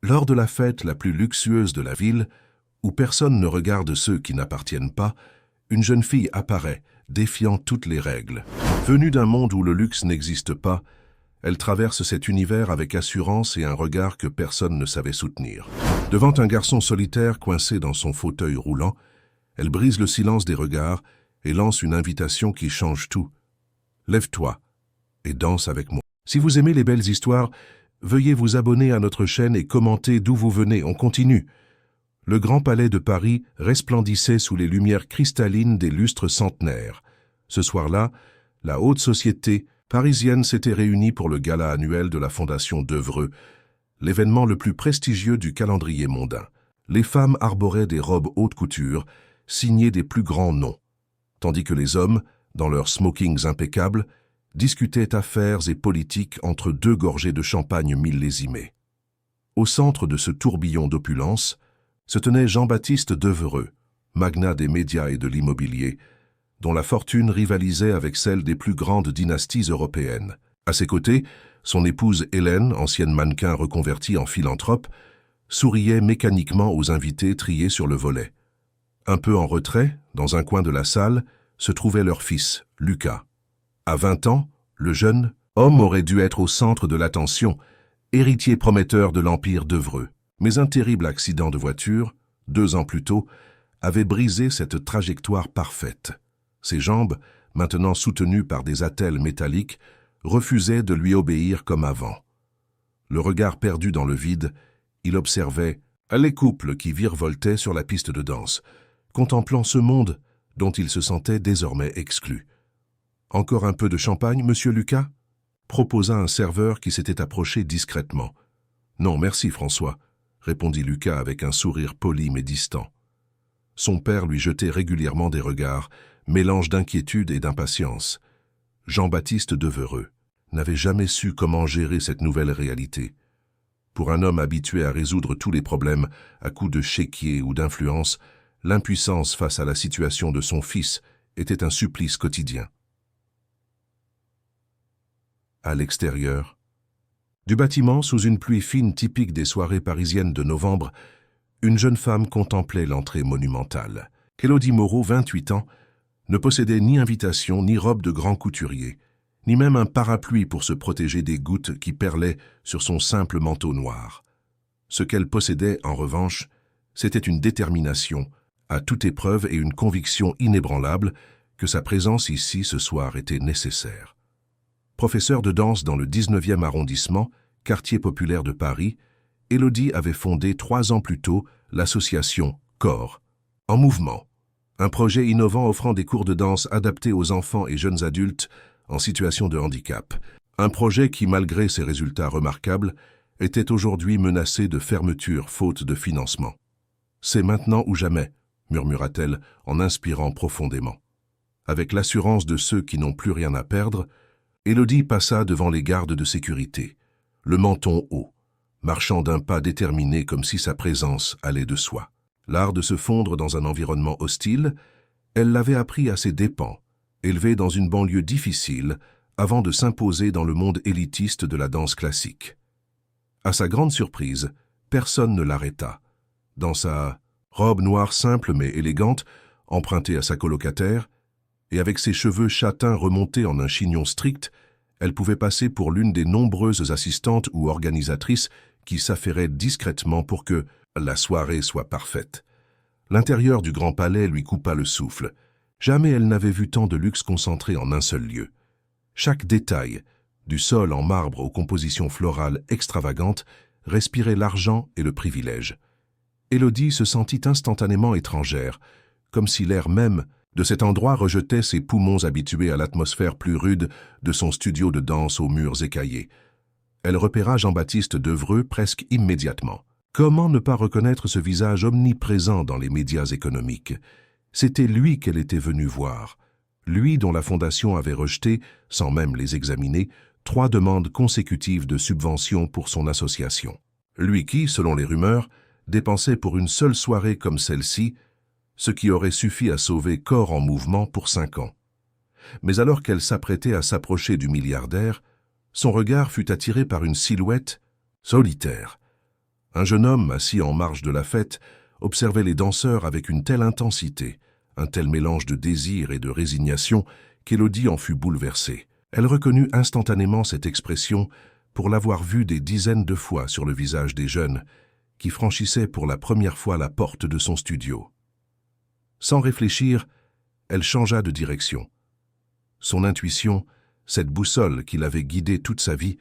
Lors de la fête la plus luxueuse de la ville, où personne ne regarde ceux qui n'appartiennent pas, une jeune fille apparaît, défiant toutes les règles. Venue d'un monde où le luxe n'existe pas, elle traverse cet univers avec assurance et un regard que personne ne savait soutenir. Devant un garçon solitaire coincé dans son fauteuil roulant, elle brise le silence des regards et lance une invitation qui change tout. Lève-toi et danse avec moi. Si vous aimez les belles histoires, veuillez vous abonner à notre chaîne et commenter d'où vous venez. On continue. Le Grand Palais de Paris resplendissait sous les lumières cristallines des lustres centenaires. Ce soir-là, la haute société parisienne s'était réunie pour le gala annuel de la Fondation Devreux, l'événement le plus prestigieux du calendrier mondain. Les femmes arboraient des robes haute couture, signées des plus grands noms, tandis que les hommes, dans leurs smokings impeccables, discutaient affaires et politique entre deux gorgées de champagne millésimées. Au centre de ce tourbillon d'opulence se tenait Jean-Baptiste Devereux, magnat des médias et de l'immobilier, dont la fortune rivalisait avec celle des plus grandes dynasties européennes. À ses côtés, son épouse Hélène, ancienne mannequin reconvertie en philanthrope, souriait mécaniquement aux invités triés sur le volet. Un peu en retrait, dans un coin de la salle, se trouvait leur fils, Lucas. À 20 ans, le jeune homme aurait dû être au centre de l'attention, héritier prometteur de l'empire Devreux. Mais un terrible accident de voiture, 2 ans plus tôt, avait brisé cette trajectoire parfaite. Ses jambes, maintenant soutenues par des attelles métalliques, refusaient de lui obéir comme avant. Le regard perdu dans le vide, il observait les couples qui virevoltaient sur la piste de danse, contemplant ce monde dont il se sentait désormais exclu. « Encore un peu de champagne, monsieur Lucas ?» proposa un serveur qui s'était approché discrètement. « Non, merci François », répondit Lucas avec un sourire poli mais distant. Son père lui jetait régulièrement des regards, mélange d'inquiétude et d'impatience. Jean-Baptiste Devereux n'avait jamais su comment gérer cette nouvelle réalité. Pour un homme habitué à résoudre tous les problèmes à coups de chéquier ou d'influence, l'impuissance face à la situation de son fils était un supplice quotidien. À l'extérieur, du bâtiment, sous une pluie fine typique des soirées parisiennes de novembre, une jeune femme contemplait l'entrée monumentale. Élodie Moreau, 28 ans, ne possédait ni invitation, ni robe de grand couturier, ni même un parapluie pour se protéger des gouttes qui perlaient sur son simple manteau noir. Ce qu'elle possédait, en revanche, c'était une détermination à toute épreuve et une conviction inébranlable que sa présence ici ce soir était nécessaire. Professeure de danse dans le 19e arrondissement, quartier populaire de Paris, Élodie avait fondé 3 ans plus tôt l'association Corps en mouvement, un projet innovant offrant des cours de danse adaptés aux enfants et jeunes adultes en situation de handicap. Un projet qui, malgré ses résultats remarquables, était aujourd'hui menacé de fermeture faute de financement. « C'est maintenant ou jamais », murmura-t-elle en inspirant profondément. Avec l'assurance de ceux qui n'ont plus rien à perdre, Élodie passa devant les gardes de sécurité, le menton haut, marchant d'un pas déterminé comme si sa présence allait de soi. L'art de se fondre dans un environnement hostile, elle l'avait appris à ses dépens, élevée dans une banlieue difficile, avant de s'imposer dans le monde élitiste de la danse classique. À sa grande surprise, personne ne l'arrêta. Dans sa robe noire simple mais élégante, empruntée à sa colocataire, et avec ses cheveux châtains remontés en un chignon strict, elle pouvait passer pour l'une des nombreuses assistantes ou organisatrices qui s'affairaient discrètement pour que la soirée soit parfaite. L'intérieur du Grand Palais lui coupa le souffle. Jamais elle n'avait vu tant de luxe concentré en un seul lieu. Chaque détail, du sol en marbre aux compositions florales extravagantes, respirait l'argent et le privilège. Élodie se sentit instantanément étrangère, comme si l'air même de cet endroit rejetait ses poumons habitués à l'atmosphère plus rude de son studio de danse aux murs écaillés. Elle repéra Jean-Baptiste Devereux presque immédiatement. Comment ne pas reconnaître ce visage omniprésent dans les médias économiques? C'était lui qu'elle était venue voir, lui dont la Fondation avait rejeté, sans même les examiner, 3 demandes consécutives de subventions pour son association. Lui qui, selon les rumeurs, dépensait pour une seule soirée comme celle-ci, ce qui aurait suffi à sauver Corps en mouvement pour 5 ans. Mais alors qu'elle s'apprêtait à s'approcher du milliardaire, son regard fut attiré par une silhouette solitaire. Un jeune homme, assis en marge de la fête, observait les danseurs avec une telle intensité, un tel mélange de désir et de résignation, qu'Élodie en fut bouleversée. Elle reconnut instantanément cette expression pour l'avoir vue des dizaines de fois sur le visage des jeunes qui franchissaient pour la première fois la porte de son studio. Sans réfléchir, elle changea de direction. Son intuition, cette boussole qui l'avait guidée toute sa vie,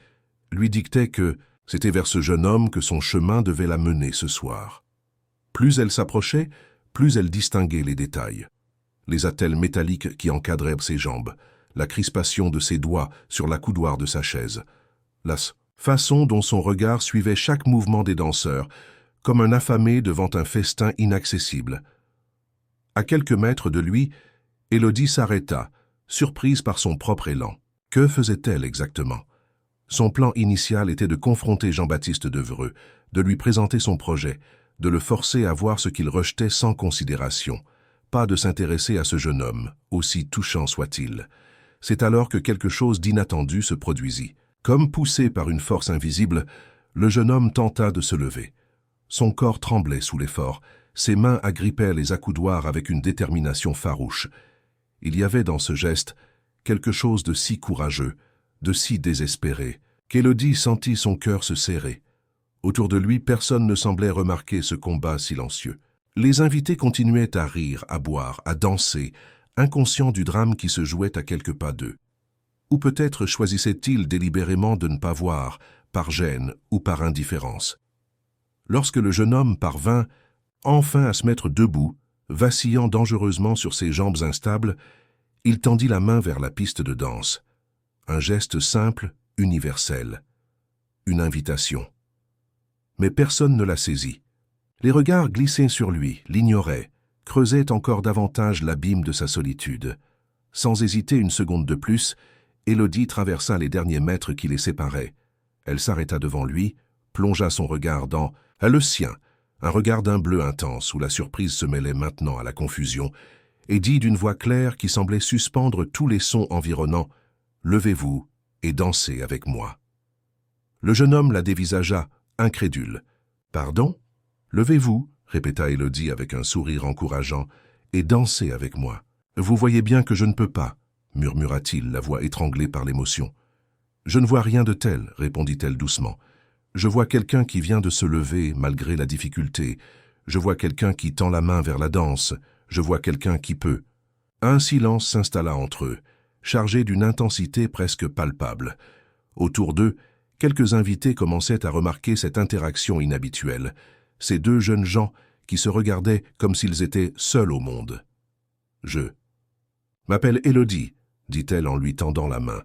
lui dictait que c'était vers ce jeune homme que son chemin devait la mener ce soir. Plus elle s'approchait, plus elle distinguait les détails. Les attelles métalliques qui encadraient ses jambes, la crispation de ses doigts sur la coudoir de sa chaise, la façon dont son regard suivait chaque mouvement des danseurs, comme un affamé devant un festin inaccessible. À quelques mètres de lui, Élodie s'arrêta, surprise par son propre élan. Que faisait-elle exactement? Son plan initial était de confronter Jean-Baptiste Devereux, de lui présenter son projet, de le forcer à voir ce qu'il rejetait sans considération, pas de s'intéresser à ce jeune homme, aussi touchant soit-il. C'est alors que quelque chose d'inattendu se produisit. Comme poussé par une force invisible, le jeune homme tenta de se lever. Son corps tremblait sous l'effort, ses mains agrippaient les accoudoirs avec une détermination farouche. Il y avait dans ce geste quelque chose de si courageux, de si désespéré, qu'Élodie sentit son cœur se serrer. Autour de lui, personne ne semblait remarquer ce combat silencieux. Les invités continuaient à rire, à boire, à danser, inconscients du drame qui se jouait à quelques pas d'eux. Ou peut-être choisissaient-ils délibérément de ne pas voir, par gêne ou par indifférence. Lorsque le jeune homme parvint enfin à se mettre debout, vacillant dangereusement sur ses jambes instables, il tendit la main vers la piste de danse. Un geste simple, universel. Une invitation. Mais personne ne la saisit. Les regards glissaient sur lui, l'ignoraient, creusaient encore davantage l'abîme de sa solitude. Sans hésiter une seconde de plus, Élodie traversa les derniers mètres qui les séparaient. Elle s'arrêta devant lui, plongea son regard dans le sien, un regard d'un bleu intense où la surprise se mêlait maintenant à la confusion, et dit d'une voix claire qui semblait suspendre tous les sons environnants « Levez-vous et dansez avec moi ». Le jeune homme la dévisagea, incrédule. « Pardon ? Levez-vous » répéta Élodie avec un sourire encourageant, « et dansez avec moi. Vous voyez bien que je ne peux pas » murmura-t-il, la voix étranglée par l'émotion. « Je ne vois rien de tel, » répondit-elle doucement. « Je vois quelqu'un qui vient de se lever malgré la difficulté. Je vois quelqu'un qui tend la main vers la danse. Je vois quelqu'un qui peut. » Un silence s'installa entre eux, chargé d'une intensité presque palpable. Autour d'eux, quelques invités commençaient à remarquer cette interaction inhabituelle, ces deux jeunes gens qui se regardaient comme s'ils étaient seuls au monde. « Je m'appelle Élodie, » dit-elle en lui tendant la main.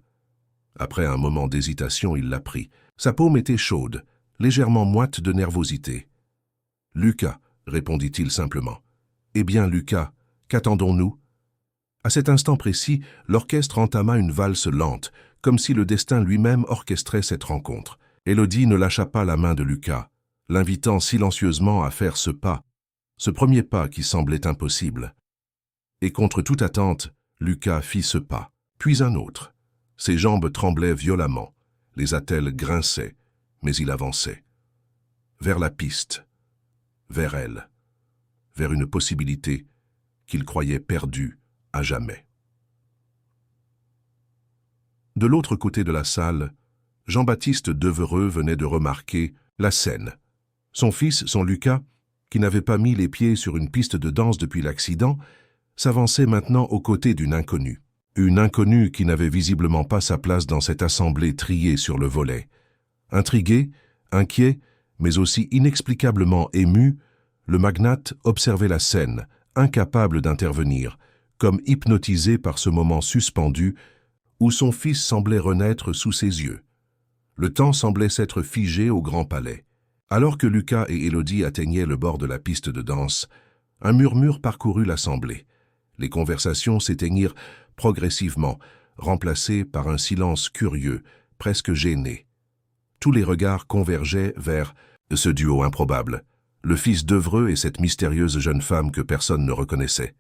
Après un moment d'hésitation, il la prit. Sa paume était chaude, légèrement moite de nervosité. « Lucas, » répondit-il simplement. « Eh bien, Lucas, qu'attendons-nous » À cet instant précis, l'orchestre entama une valse lente, comme si le destin lui-même orchestrait cette rencontre. Élodie ne lâcha pas la main de Lucas, l'invitant silencieusement à faire ce premier pas qui semblait impossible. Et contre toute attente, Lucas fit ce pas, puis un autre. Ses jambes tremblaient violemment, les attelles grinçaient, mais il avançait. Vers la piste, vers elle, vers une possibilité qu'il croyait perdue à jamais. De l'autre côté de la salle, Jean-Baptiste Devereux venait de remarquer la scène. Son fils, son Lucas, qui n'avait pas mis les pieds sur une piste de danse depuis l'accident, s'avançait maintenant aux côtés d'une inconnue. Une inconnue qui n'avait visiblement pas sa place dans cette assemblée triée sur le volet. Intrigué, inquiet, mais aussi inexplicablement ému, le magnate observait la scène, incapable d'intervenir, comme hypnotisé par ce moment suspendu où son fils semblait renaître sous ses yeux. Le temps semblait s'être figé au Grand Palais. Alors que Lucas et Élodie atteignaient le bord de la piste de danse, un murmure parcourut l'assemblée. Les conversations s'éteignirent progressivement, remplacées par un silence curieux, presque gêné. Tous les regards convergeaient vers ce duo improbable, le fils Devereux et cette mystérieuse jeune femme que personne ne reconnaissait.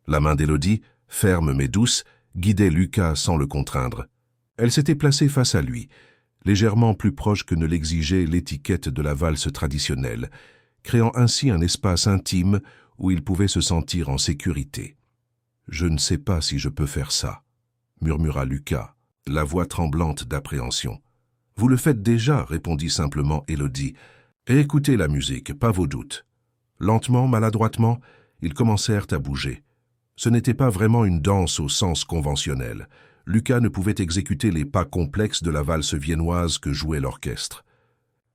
La main d'Élodie, ferme mais douce, guidait Lucas sans le contraindre. Elle s'était placée face à lui, légèrement plus proche que ne l'exigeait l'étiquette de la valse traditionnelle, créant ainsi un espace intime où il pouvait se sentir en sécurité. « Je ne sais pas si je peux faire ça », murmura Lucas, la voix tremblante d'appréhension. « Vous le faites déjà », répondit simplement Élodie. « Et écoutez la musique, pas vos doutes. » Lentement, maladroitement, ils commencèrent à bouger. Ce n'était pas vraiment une danse au sens conventionnel. Lucas ne pouvait exécuter les pas complexes de la valse viennoise que jouait l'orchestre.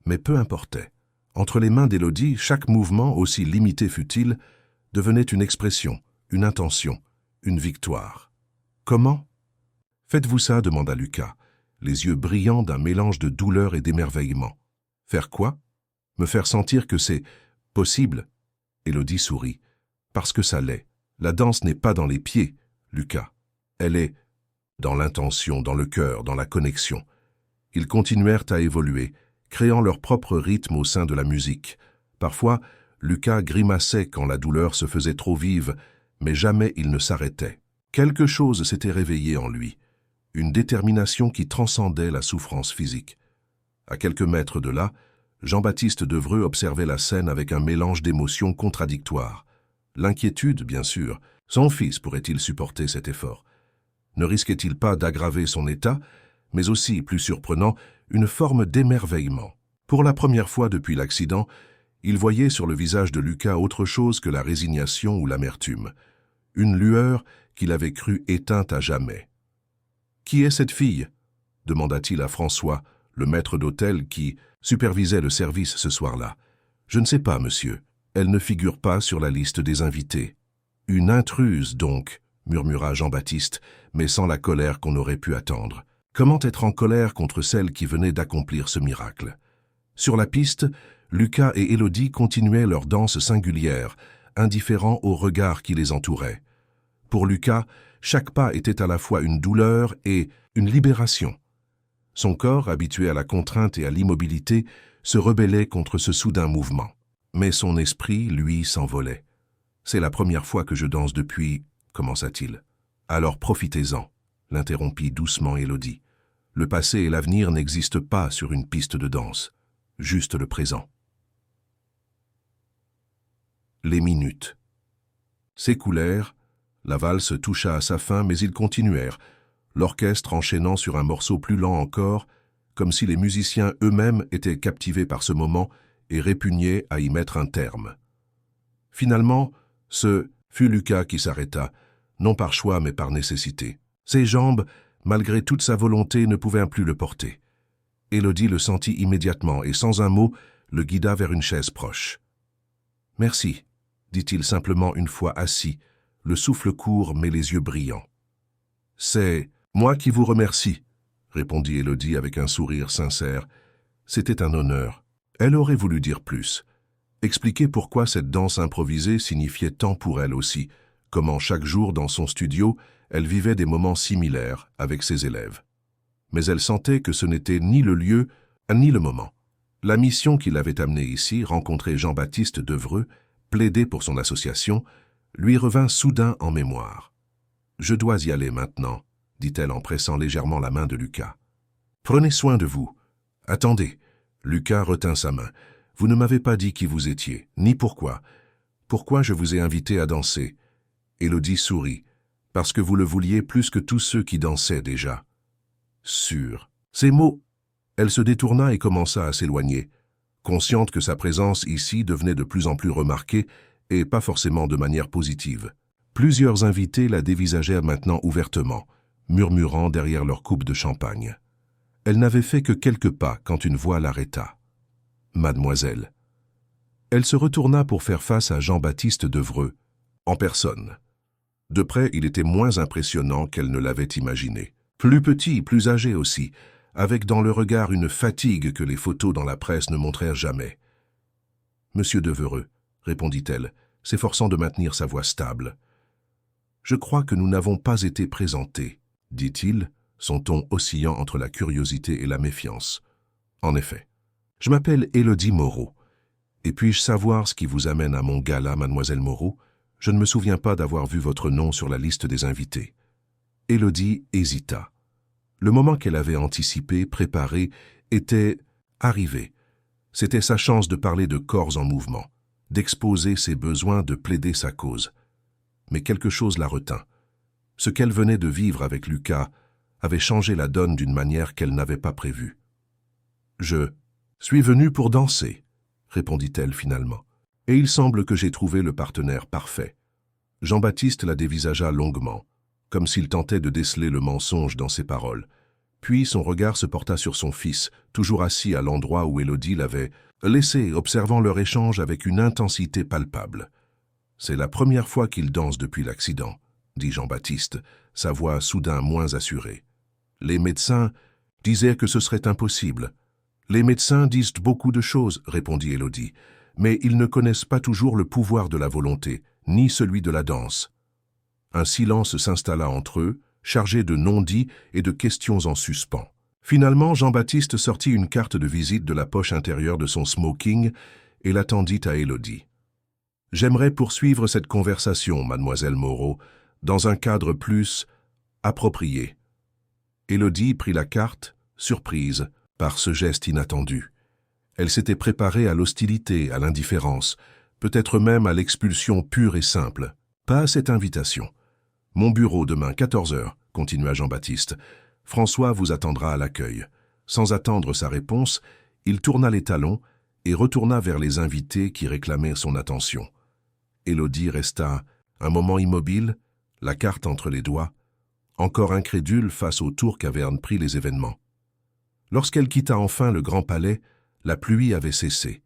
Mais peu importait. Entre les mains d'Élodie, chaque mouvement, aussi limité fût-il, devenait une expression, une intention, une victoire. « Comment ?»« Faites-vous ça ?» demanda Lucas, les yeux brillants d'un mélange de douleur et d'émerveillement. « Faire quoi ? Me faire sentir que c'est possible ?» Élodie sourit. « Parce que ça l'est. La danse n'est pas dans les pieds, Lucas. Elle est dans l'intention, dans le cœur, dans la connexion. » Ils continuèrent à évoluer, créant leur propre rythme au sein de la musique. Parfois, Lucas grimaçait quand la douleur se faisait trop vive, mais jamais il ne s'arrêtait. Quelque chose s'était réveillé en lui, une détermination qui transcendait la souffrance physique. À quelques mètres de là, Jean-Baptiste Devreux observait la scène avec un mélange d'émotions contradictoires. L'inquiétude, bien sûr. Son fils pourrait-il supporter cet effort? Ne risquait-il pas d'aggraver son état, mais aussi, plus surprenant, une forme d'émerveillement? Pour la première fois depuis l'accident, il voyait sur le visage de Lucas autre chose que la résignation ou l'amertume. Une lueur qu'il avait cru éteinte à jamais. « Qui est cette fille ?» demanda-t-il à François, le maître d'hôtel qui supervisait le service ce soir-là. « Je ne sais pas, monsieur. Elle ne figure pas sur la liste des invités. »« Une intruse, donc, » murmura Jean-Baptiste, mais sans la colère qu'on aurait pu attendre. Comment être en colère contre celle qui venait d'accomplir ce miracle? Sur la piste, Lucas et Élodie continuaient leur danse singulière, indifférents aux regards qui les entouraient. Pour Lucas, chaque pas était à la fois une douleur et une libération. Son corps, habitué à la contrainte et à l'immobilité, se rebellait contre ce soudain mouvement. Mais son esprit, lui, s'envolait. « C'est la première fois que je danse depuis... » commença-t-il. « Alors profitez-en », l'interrompit doucement Élodie. « Le passé et l'avenir n'existent pas sur une piste de danse, juste le présent. » Les minutes s'écoulèrent, la valse toucha à sa fin, mais ils continuèrent, l'orchestre enchaînant sur un morceau plus lent encore, comme si les musiciens eux-mêmes étaient captivés par ce moment et répugnaient à y mettre un terme. Finalement, ce fut Lucas qui s'arrêta, non par choix mais par nécessité. Ses jambes, malgré toute sa volonté, ne pouvaient plus le porter. Élodie le sentit immédiatement et sans un mot, le guida vers une chaise proche. « Merci », dit-il simplement une fois assis, le souffle court mais les yeux brillants. « C'est moi qui vous remercie », répondit Élodie avec un sourire sincère. C'était un honneur. Elle aurait voulu dire plus. Expliquer pourquoi cette danse improvisée signifiait tant pour elle aussi, comment chaque jour dans son studio, elle vivait des moments similaires avec ses élèves. Mais elle sentait que ce n'était ni le lieu, ni le moment. La mission qui l'avait amenée ici, rencontrer Jean-Baptiste Devreux, plaider pour son association, lui revint soudain en mémoire. « Je dois y aller maintenant », dit-elle en pressant légèrement la main de Lucas. « Prenez soin de vous. Attendez. » Lucas retint sa main. « Vous ne m'avez pas dit qui vous étiez, ni pourquoi. Pourquoi je vous ai invité à danser ?» Élodie sourit. « Parce que vous le vouliez plus que tous ceux qui dansaient déjà. » « Sûr. » Ces mots. Elle se détourna et commença à s'éloigner, consciente que sa présence ici devenait de plus en plus remarquée et pas forcément de manière positive. Plusieurs invités la dévisagèrent maintenant ouvertement, murmurant derrière leur coupe de champagne. Elle n'avait fait que quelques pas quand une voix l'arrêta. « Mademoiselle. » Elle se retourna pour faire face à Jean-Baptiste Devreux, en personne. De près, il était moins impressionnant qu'elle ne l'avait imaginé. Plus petit, plus âgé aussi, avec dans le regard une fatigue que les photos dans la presse ne montrèrent jamais. « Monsieur Devreux, » répondit-elle, s'efforçant de maintenir sa voix stable. « Je crois que nous n'avons pas été présentés, » dit-il, son ton oscillant entre la curiosité et la méfiance. « En effet. Je m'appelle Élodie Moreau. Et puis-je savoir ce qui vous amène à mon gala, mademoiselle Moreau? Je ne me souviens pas d'avoir vu votre nom sur la liste des invités. » Élodie hésita. Le moment qu'elle avait anticipé, préparé était arrivé. C'était sa chance de parler de corps en mouvement, d'exposer ses besoins, de plaider sa cause. Mais quelque chose la retint. Ce qu'elle venait de vivre avec Lucas avait changé la donne d'une manière qu'elle n'avait pas prévue. « Je suis venue pour danser », répondit-elle finalement. « Et il semble que j'ai trouvé le partenaire parfait. » Jean-Baptiste la dévisagea longuement, comme s'il tentait de déceler le mensonge dans ses paroles. Puis son regard se porta sur son fils, toujours assis à l'endroit où Élodie l'avait laissé, observant leur échange avec une intensité palpable. « C'est la première fois qu'il danse depuis l'accident, » dit Jean-Baptiste, sa voix soudain moins assurée. « Les médecins disaient que ce serait impossible. »« Les médecins disent beaucoup de choses, » répondit Élodie, « mais ils ne connaissent pas toujours le pouvoir de la volonté, ni celui de la danse. » Un silence s'installa entre eux, chargé de non-dits et de questions en suspens. Finalement, Jean-Baptiste sortit une carte de visite de la poche intérieure de son smoking et la tendit à Élodie. « J'aimerais poursuivre cette conversation, mademoiselle Moreau, dans un cadre plus approprié. » Élodie prit la carte, surprise par ce geste inattendu. Elle s'était préparée à l'hostilité, à l'indifférence, peut-être même à l'expulsion pure et simple. Pas à cette invitation. « Mon bureau demain, 14 heures, continua Jean-Baptiste. « François vous attendra à l'accueil. » Sans attendre sa réponse, il tourna les talons et retourna vers les invités qui réclamaient son attention. Élodie resta un moment immobile, la carte entre les doigts, encore incrédule face au tour qu'avaient pris les événements. Lorsqu'elle quitta enfin le Grand Palais, la pluie avait cessé.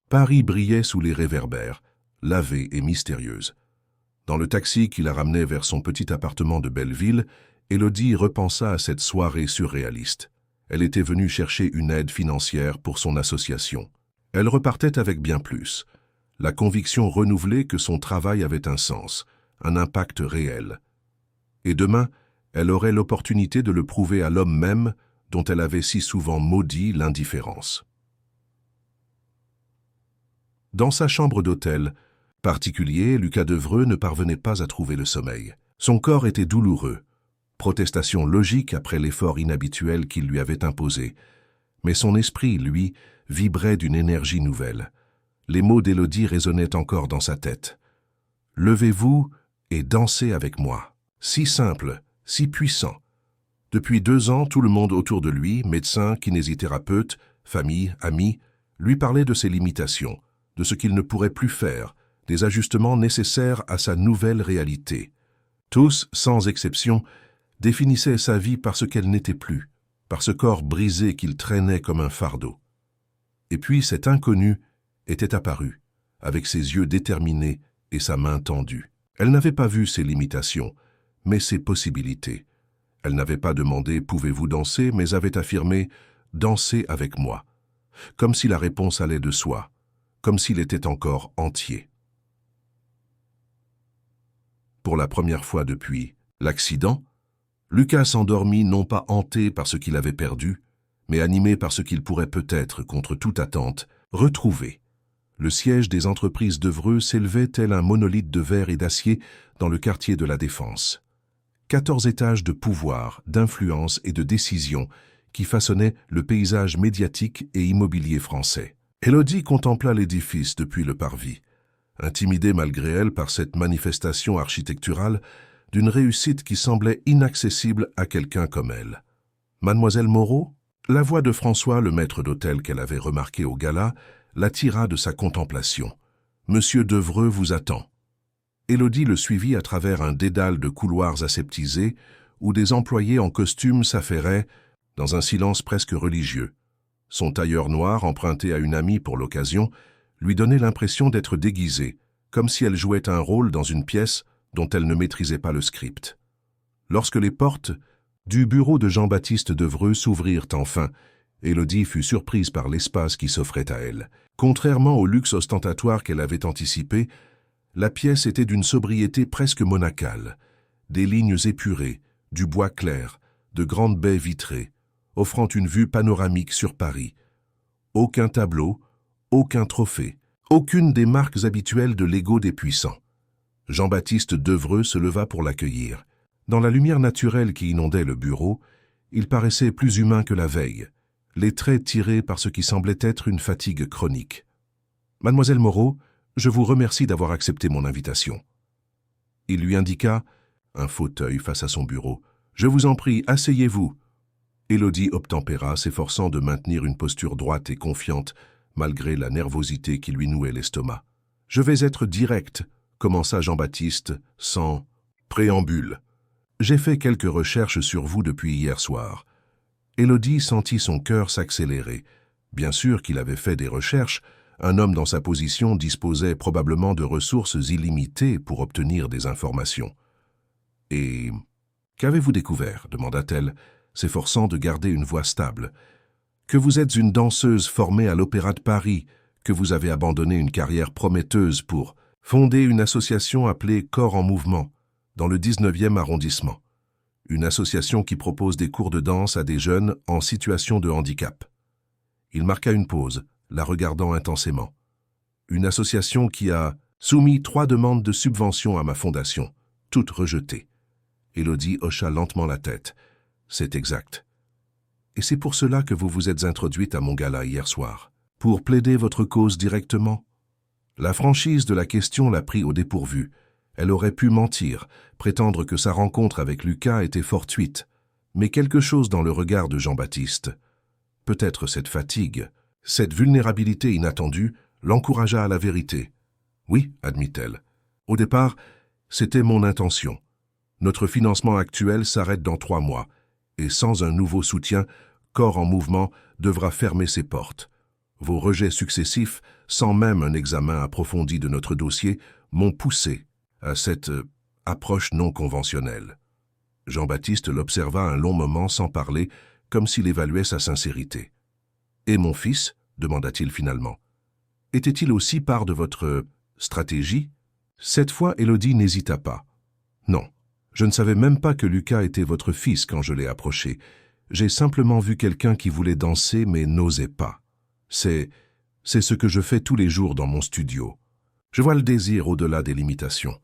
Paris brillait sous les réverbères, lavée et mystérieuse. Dans le taxi qui la ramenait vers son petit appartement de Belleville, Élodie repensa à cette soirée surréaliste. Elle était venue chercher une aide financière pour son association. Elle repartait avec bien plus. La conviction renouvelée que son travail avait un sens, un impact réel. Et demain, elle aurait l'opportunité de le prouver à l'homme même dont elle avait si souvent maudit l'indifférence. Dans sa chambre d'hôtel, particulier, Lucas Devreux ne parvenait pas à trouver le sommeil. Son corps était douloureux, protestation logique après l'effort inhabituel qu'il lui avait imposé. Mais son esprit, lui, vibrait d'une énergie nouvelle. Les mots d'Élodie résonnaient encore dans sa tête. « Levez-vous et dansez avec moi. » Si simple, si puissant. Depuis 2 ans, tout le monde autour de lui, médecins, kinésithérapeutes, famille, amis, lui parlait de ses limitations, de ce qu'il ne pourrait plus faire, des ajustements nécessaires à sa nouvelle réalité. Tous, sans exception, définissaient sa vie par ce qu'elle n'était plus, par ce corps brisé qu'il traînait comme un fardeau. Et puis cet inconnu était apparu, avec ses yeux déterminés et sa main tendue. Elle n'avait pas vu ses limitations, mais ses possibilités. Elle n'avait pas demandé « Pouvez-vous danser ?» mais avait affirmé « Dansez avec moi », comme si la réponse allait de soi, comme s'il était encore entier. Pour la première fois depuis l'accident, Lucas s'endormit non pas hanté par ce qu'il avait perdu, mais animé par ce qu'il pourrait peut-être, contre toute attente, retrouver. Le siège des entreprises Devreux s'élevait tel un monolithe de verre et d'acier dans le quartier de la Défense. 14 étages de pouvoir, d'influence et de décision qui façonnaient le paysage médiatique et immobilier français. Élodie contempla l'édifice depuis le parvis, intimidée malgré elle par cette manifestation architecturale d'une réussite qui semblait inaccessible à quelqu'un comme elle. « Mademoiselle Moreau ?» La voix de François, le maître d'hôtel qu'elle avait remarqué au gala, l'attira de sa contemplation. « Monsieur Devreux vous attend. » Élodie le suivit à travers un dédale de couloirs aseptisés où des employés en costume s'affairaient dans un silence presque religieux. Son tailleur noir, emprunté à une amie pour l'occasion, lui donnait l'impression d'être déguisée, comme si elle jouait un rôle dans une pièce dont elle ne maîtrisait pas le script. Lorsque les portes du bureau de Jean-Baptiste Devreux s'ouvrirent enfin, Élodie fut surprise par l'espace qui s'offrait à elle. Contrairement au luxe ostentatoire qu'elle avait anticipé, la pièce était d'une sobriété presque monacale, des lignes épurées, du bois clair, de grandes baies vitrées, offrant une vue panoramique sur Paris. Aucun tableau, aucun trophée, aucune des marques habituelles de l'ego des puissants. Jean-Baptiste Devreux se leva pour l'accueillir. Dans la lumière naturelle qui inondait le bureau, il paraissait plus humain que la veille, les traits tirés par ce qui semblait être une fatigue chronique. « Mademoiselle Moreau, je vous remercie d'avoir accepté mon invitation. » Il lui indiqua un fauteuil face à son bureau. « Je vous en prie, asseyez-vous. » Élodie obtempéra, s'efforçant de maintenir une posture droite et confiante, malgré la nervosité qui lui nouait l'estomac. « Je vais être direct, » commença Jean-Baptiste, sans préambule. « J'ai fait quelques recherches sur vous depuis hier soir. » Élodie sentit son cœur s'accélérer. Bien sûr qu'il avait fait des recherches. Un homme dans sa position disposait probablement de ressources illimitées pour obtenir des informations. « Et qu'avez-vous découvert » demanda-t-elle, s'efforçant de garder une voix stable. « Que vous êtes une danseuse formée à l'Opéra de Paris, que vous avez abandonné une carrière prometteuse pour fonder une association appelée Corps en Mouvement, dans le 19e arrondissement. Une association qui propose des cours de danse à des jeunes en situation de handicap. » Il marqua une pause, la regardant intensément. « Une association qui a soumis 3 demandes de subvention à ma fondation, toutes rejetées. » Élodie hocha lentement la tête. « C'est exact. Et c'est pour cela que vous vous êtes introduite à mon gala hier soir, pour plaider votre cause directement. » La franchise de la question l'a pris au dépourvu. Elle aurait pu mentir, prétendre que sa rencontre avec Lucas était fortuite, mais quelque chose dans le regard de Jean-Baptiste, peut-être cette fatigue, cette vulnérabilité inattendue, l'encouragea à la vérité. « Oui, » admit-elle. « Au départ, c'était mon intention. Notre financement actuel s'arrête dans 3 mois, et sans un nouveau soutien, Corps en Mouvement devra fermer ses portes. Vos rejets successifs, sans même un examen approfondi de notre dossier, m'ont poussé à cette approche non conventionnelle. » Jean-Baptiste l'observa un long moment sans parler, comme s'il évaluait sa sincérité. « Et mon fils ?» demanda-t-il finalement. « Était-il aussi part de votre stratégie ?» Cette fois, Élodie n'hésita pas. « Non, je ne savais même pas que Lucas était votre fils quand je l'ai approché. J'ai simplement vu quelqu'un qui voulait danser mais n'osait pas. C'est ce que je fais tous les jours dans mon studio. Je vois le désir au-delà des limitations. »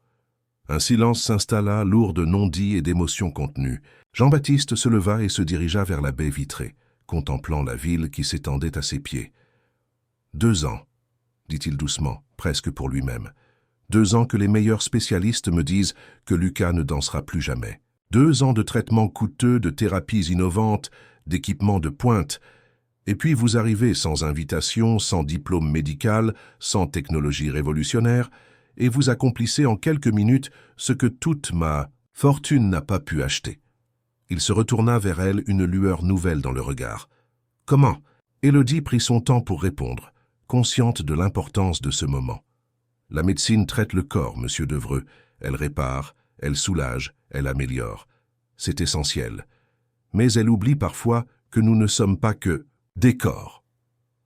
Un silence s'installa, lourd de non-dits et d'émotions contenues. Jean-Baptiste se leva et se dirigea vers la baie vitrée, contemplant la ville qui s'étendait à ses pieds. « 2 ans, dit-il doucement, presque pour lui-même. 2 ans que les meilleurs spécialistes me disent que Lucas ne dansera plus jamais. 2 ans de traitements coûteux, de thérapies innovantes, d'équipements de pointe. Et puis vous arrivez sans invitation, sans diplôme médical, sans technologie révolutionnaire, et vous accomplissez en quelques minutes ce que toute ma fortune n'a pas pu acheter. » Il se retourna vers elle, une lueur nouvelle dans le regard. « Comment ?» Élodie prit son temps pour répondre, consciente de l'importance de ce moment. « La médecine traite le corps, monsieur Devreux. Elle répare, elle soulage, elle améliore. C'est essentiel. Mais elle oublie parfois que nous ne sommes pas que des corps.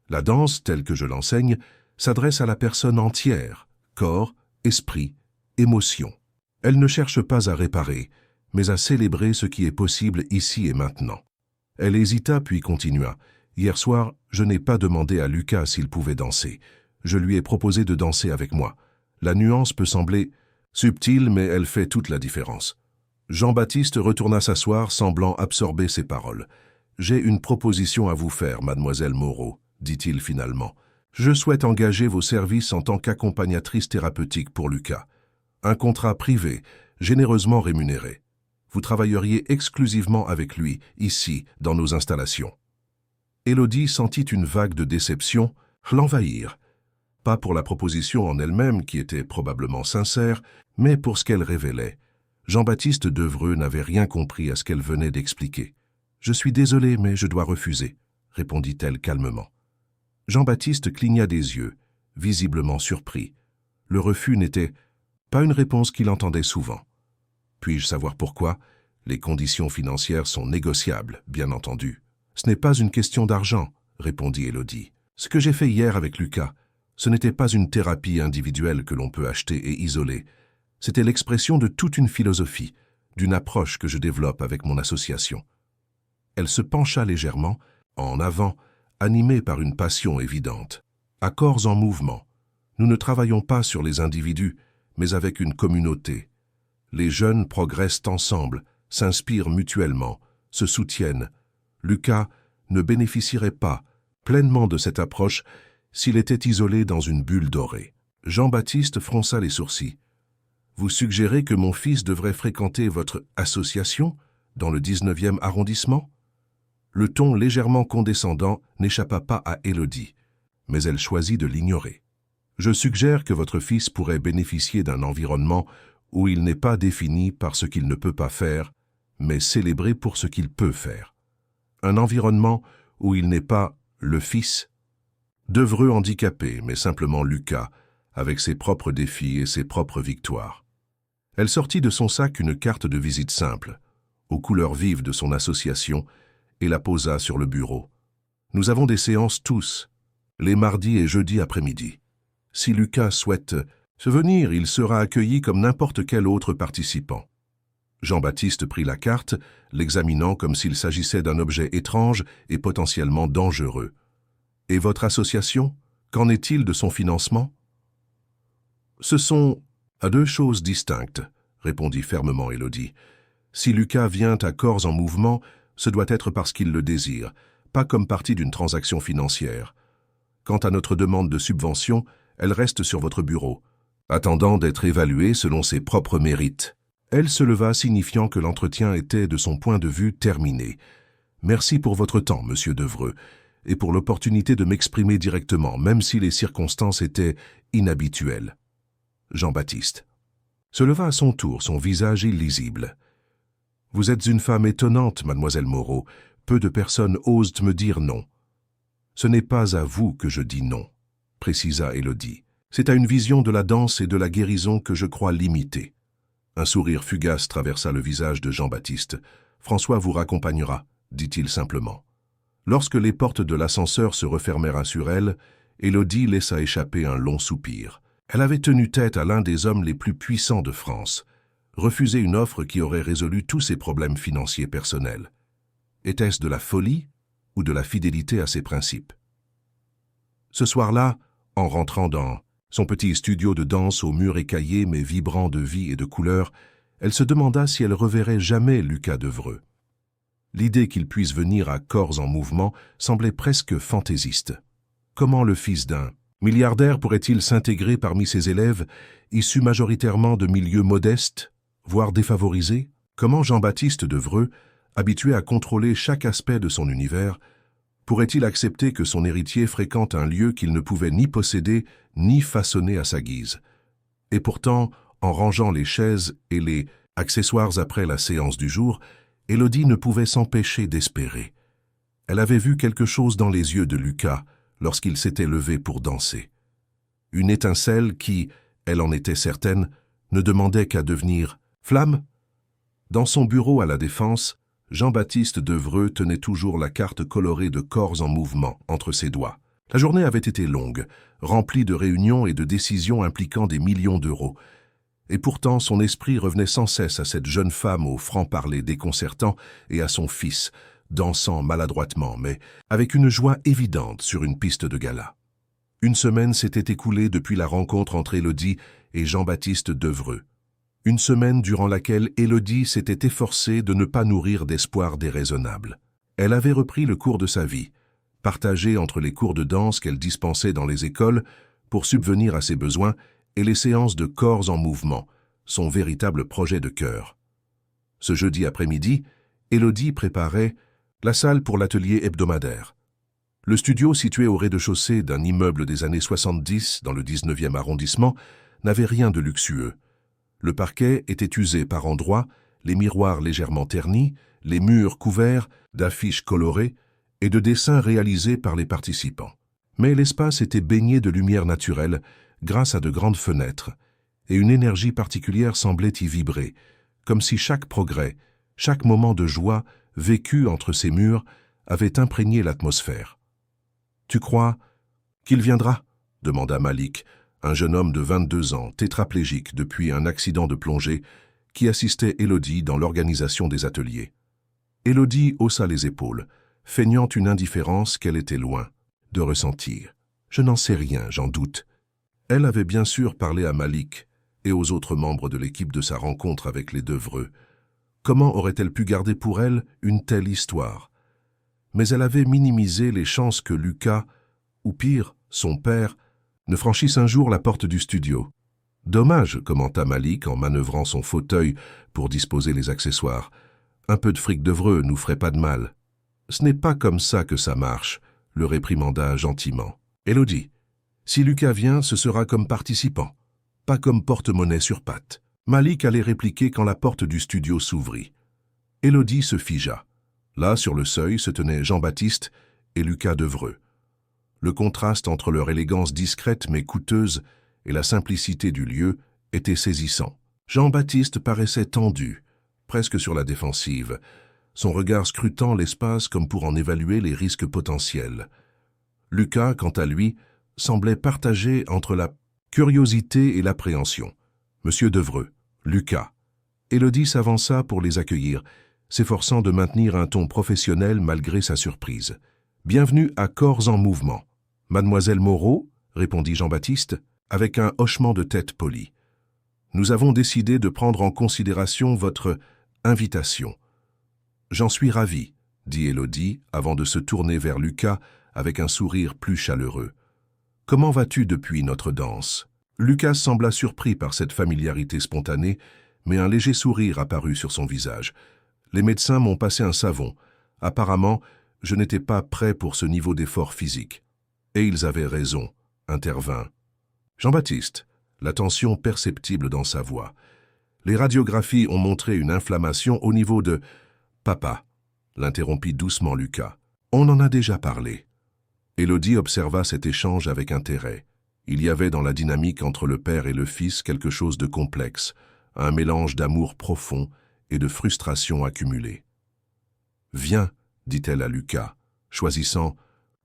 La danse, telle que je l'enseigne, s'adresse à la personne entière, corps, esprit, émotion. Elle ne cherche pas à réparer, mais à célébrer ce qui est possible ici et maintenant. » Elle hésita puis continua. « Hier soir, je n'ai pas demandé à Lucas s'il pouvait danser. Je lui ai proposé de danser avec moi. La nuance peut sembler subtile, mais elle fait toute la différence. » Jean-Baptiste retourna s'asseoir, semblant absorber ses paroles. « J'ai une proposition à vous faire, mademoiselle Moreau, » dit-il finalement. « Je souhaite engager vos services en tant qu'accompagnatrice thérapeutique pour Lucas. Un contrat privé, généreusement rémunéré. Vous travailleriez exclusivement avec lui, ici, dans nos installations. » Élodie sentit une vague de déception l'envahir. Pas pour la proposition en elle-même, qui était probablement sincère, mais pour ce qu'elle révélait. Jean-Baptiste Devreux n'avait rien compris à ce qu'elle venait d'expliquer. « Je suis désolée, mais je dois refuser, » répondit-elle calmement. Jean-Baptiste cligna des yeux, visiblement surpris. Le refus n'était pas une réponse qu'il entendait souvent. « Puis-je savoir pourquoi ? Les conditions financières sont négociables, bien entendu. »« Ce n'est pas une question d'argent, » répondit Élodie. « Ce que j'ai fait hier avec Lucas, ce n'était pas une thérapie individuelle que l'on peut acheter et isoler. C'était l'expression de toute une philosophie, d'une approche que je développe avec mon association. » Elle se pencha légèrement, en avant, animée par une passion évidente. « À Corps en Mouvement, nous ne travaillons pas sur les individus, mais avec une communauté. Les jeunes progressent ensemble, s'inspirent mutuellement, se soutiennent. Lucas ne bénéficierait pas pleinement de cette approche s'il était isolé dans une bulle dorée. Jean-Baptiste fronça les sourcils. « Vous suggérez que mon fils devrait fréquenter votre association dans le 19e arrondissement ?» Le ton légèrement condescendant n'échappa pas à Élodie, mais elle choisit de l'ignorer. « Je suggère que votre fils pourrait bénéficier d'un environnement où il n'est pas défini par ce qu'il ne peut pas faire, mais célébré pour ce qu'il peut faire. Un environnement où il n'est pas le fils Devreux handicapé, mais simplement Lucas, avec ses propres défis et ses propres victoires. » Elle sortit de son sac une carte de visite simple, aux couleurs vives de son association, et la posa sur le bureau. « Nous avons des séances tous, les mardis et jeudis après-midi. Si Lucas souhaite se venir, il sera accueilli comme n'importe quel autre participant. » Jean-Baptiste prit la carte, l'examinant comme s'il s'agissait d'un objet étrange et potentiellement dangereux. « Et votre association, qu'en est-il de son financement ?»« Ce sont deux choses distinctes, » répondit fermement Élodie. « Si Lucas vient à Corps en Mouvement, ce doit être parce qu'il le désire, pas comme partie d'une transaction financière. Quant à notre demande de subvention, elle reste sur votre bureau, attendant d'être évaluée selon ses propres mérites. » Elle se leva, signifiant que l'entretien était, de son point de vue, terminé. « Merci pour votre temps, monsieur Devreux, et pour l'opportunité de m'exprimer directement, même si les circonstances étaient inhabituelles. » Jean-Baptiste se leva à son tour, son visage illisible. « Vous êtes une femme étonnante, mademoiselle Moreau. Peu de personnes osent me dire non. »« Ce n'est pas à vous que je dis non, » précisa Élodie. « C'est à une vision de la danse et de la guérison que je crois limitée. » Un sourire fugace traversa le visage de Jean-Baptiste. « François vous raccompagnera, » dit-il simplement. Lorsque les portes de l'ascenseur se refermèrent sur elle, Élodie laissa échapper un long soupir. Elle avait tenu tête à l'un des hommes les plus puissants de France, refusé une offre qui aurait résolu tous ses problèmes financiers personnels. Était-ce de la folie ou de la fidélité à ses principes? Ce soir-là, en rentrant dans son petit studio de danse aux murs écaillés mais vibrant de vie et de couleurs, elle se demanda si elle reverrait jamais Lucas Devreux. L'idée qu'il puisse venir à Corps en Mouvement semblait presque fantaisiste. Comment le fils d'un milliardaire pourrait-il s'intégrer parmi ses élèves, issus majoritairement de milieux modestes, voire défavorisés? Comment Jean-Baptiste Devreux, habitué à contrôler chaque aspect de son univers, pourrait-il accepter que son héritier fréquente un lieu qu'il ne pouvait ni posséder ni façonner à sa guise? Et pourtant, en rangeant les chaises et les accessoires après la séance du jour, Élodie ne pouvait s'empêcher d'espérer. Elle avait vu quelque chose dans les yeux de Lucas lorsqu'il s'était levé pour danser. Une étincelle qui, elle en était certaine, ne demandait qu'à devenir flamme. Dans son bureau à la Défense, Jean-Baptiste Devreux tenait toujours la carte colorée de Corps en Mouvement entre ses doigts. La journée avait été longue, remplie de réunions et de décisions impliquant des millions d'euros. Et pourtant, son esprit revenait sans cesse à cette jeune femme au franc-parler déconcertant et à son fils, dansant maladroitement, mais avec une joie évidente sur une piste de gala. Une semaine s'était écoulée depuis la rencontre entre Élodie et Jean-Baptiste Devreux. Une semaine durant laquelle Élodie s'était efforcée de ne pas nourrir d'espoir déraisonnable. Elle avait repris le cours de sa vie, partagé entre les cours de danse qu'elle dispensait dans les écoles pour subvenir à ses besoins et les séances de Corps en Mouvement, son véritable projet de cœur. Ce jeudi après-midi, Élodie préparait la salle pour l'atelier hebdomadaire. Le studio, situé au rez-de-chaussée d'un immeuble des années 70 dans le 19e arrondissement, n'avait rien de luxueux. Le parquet était usé par endroits, les miroirs légèrement ternis, les murs couverts d'affiches colorées et de dessins réalisés par les participants. Mais l'espace était baigné de lumière naturelle grâce à de grandes fenêtres, et une énergie particulière semblait y vibrer, comme si chaque progrès, chaque moment de joie vécu entre ces murs avait imprégné l'atmosphère. « Tu crois qu'il viendra ?» demanda Malik, un jeune homme de 22 ans, tétraplégique depuis un accident de plongée, qui assistait Élodie dans l'organisation des ateliers. Élodie haussa les épaules, feignant une indifférence qu'elle était loin de ressentir. « Je n'en sais rien, j'en doute. » Elle avait bien sûr parlé à Malik et aux autres membres de l'équipe de sa rencontre avec les Devreux. Comment aurait-elle pu garder pour elle une telle histoire? mais elle avait minimisé les chances que Lucas, ou pire, son père, ne franchisse un jour la porte du studio. « Dommage, » commenta Malik en manœuvrant son fauteuil pour disposer les accessoires. « Un peu de fric d'Evreux nous ferait pas de mal. »« Ce n'est pas comme ça que ça marche, » le réprimanda gentiment. « Élodie, si Lucas vient, ce sera comme participant, pas comme porte-monnaie sur pattes. » Malik allait répliquer quand la porte du studio s'ouvrit. Élodie se figea. Là, sur le seuil, se tenaient Jean-Baptiste et Lucas d'Evreux. Le contraste entre leur élégance discrète mais coûteuse et la simplicité du lieu était saisissant. Jean-Baptiste paraissait tendu, presque sur la défensive, son regard scrutant l'espace comme pour en évaluer les risques potentiels. Lucas, quant à lui, semblait partagé entre la curiosité et l'appréhension. Monsieur d'Evreux, Lucas. Élodie s'avança pour les accueillir, s'efforçant de maintenir un ton professionnel malgré sa surprise. « Bienvenue à Corps en Mouvement. »« Mademoiselle Moreau ?» répondit Jean-Baptiste, avec un hochement de tête poli. « Nous avons décidé de prendre en considération votre invitation. »« J'en suis ravi, » dit Élodie, avant de se tourner vers Lucas avec un sourire plus chaleureux. « Comment vas-tu depuis notre danse ?» Lucas sembla surpris par cette familiarité spontanée, mais un léger sourire apparut sur son visage. « Les médecins m'ont passé un savon. Apparemment, je n'étais pas prêt pour ce niveau d'effort physique. » « Et ils avaient raison, » intervint Jean-Baptiste, la tension perceptible dans sa voix. « Les radiographies ont montré une inflammation au niveau de... »« Papa, » l'interrompit doucement Lucas. « On en a déjà parlé. » Élodie observa cet échange avec intérêt. Il y avait dans la dynamique entre le père et le fils quelque chose de complexe, un mélange d'amour profond et de frustration accumulée. « Viens, » dit-elle à Lucas, choisissant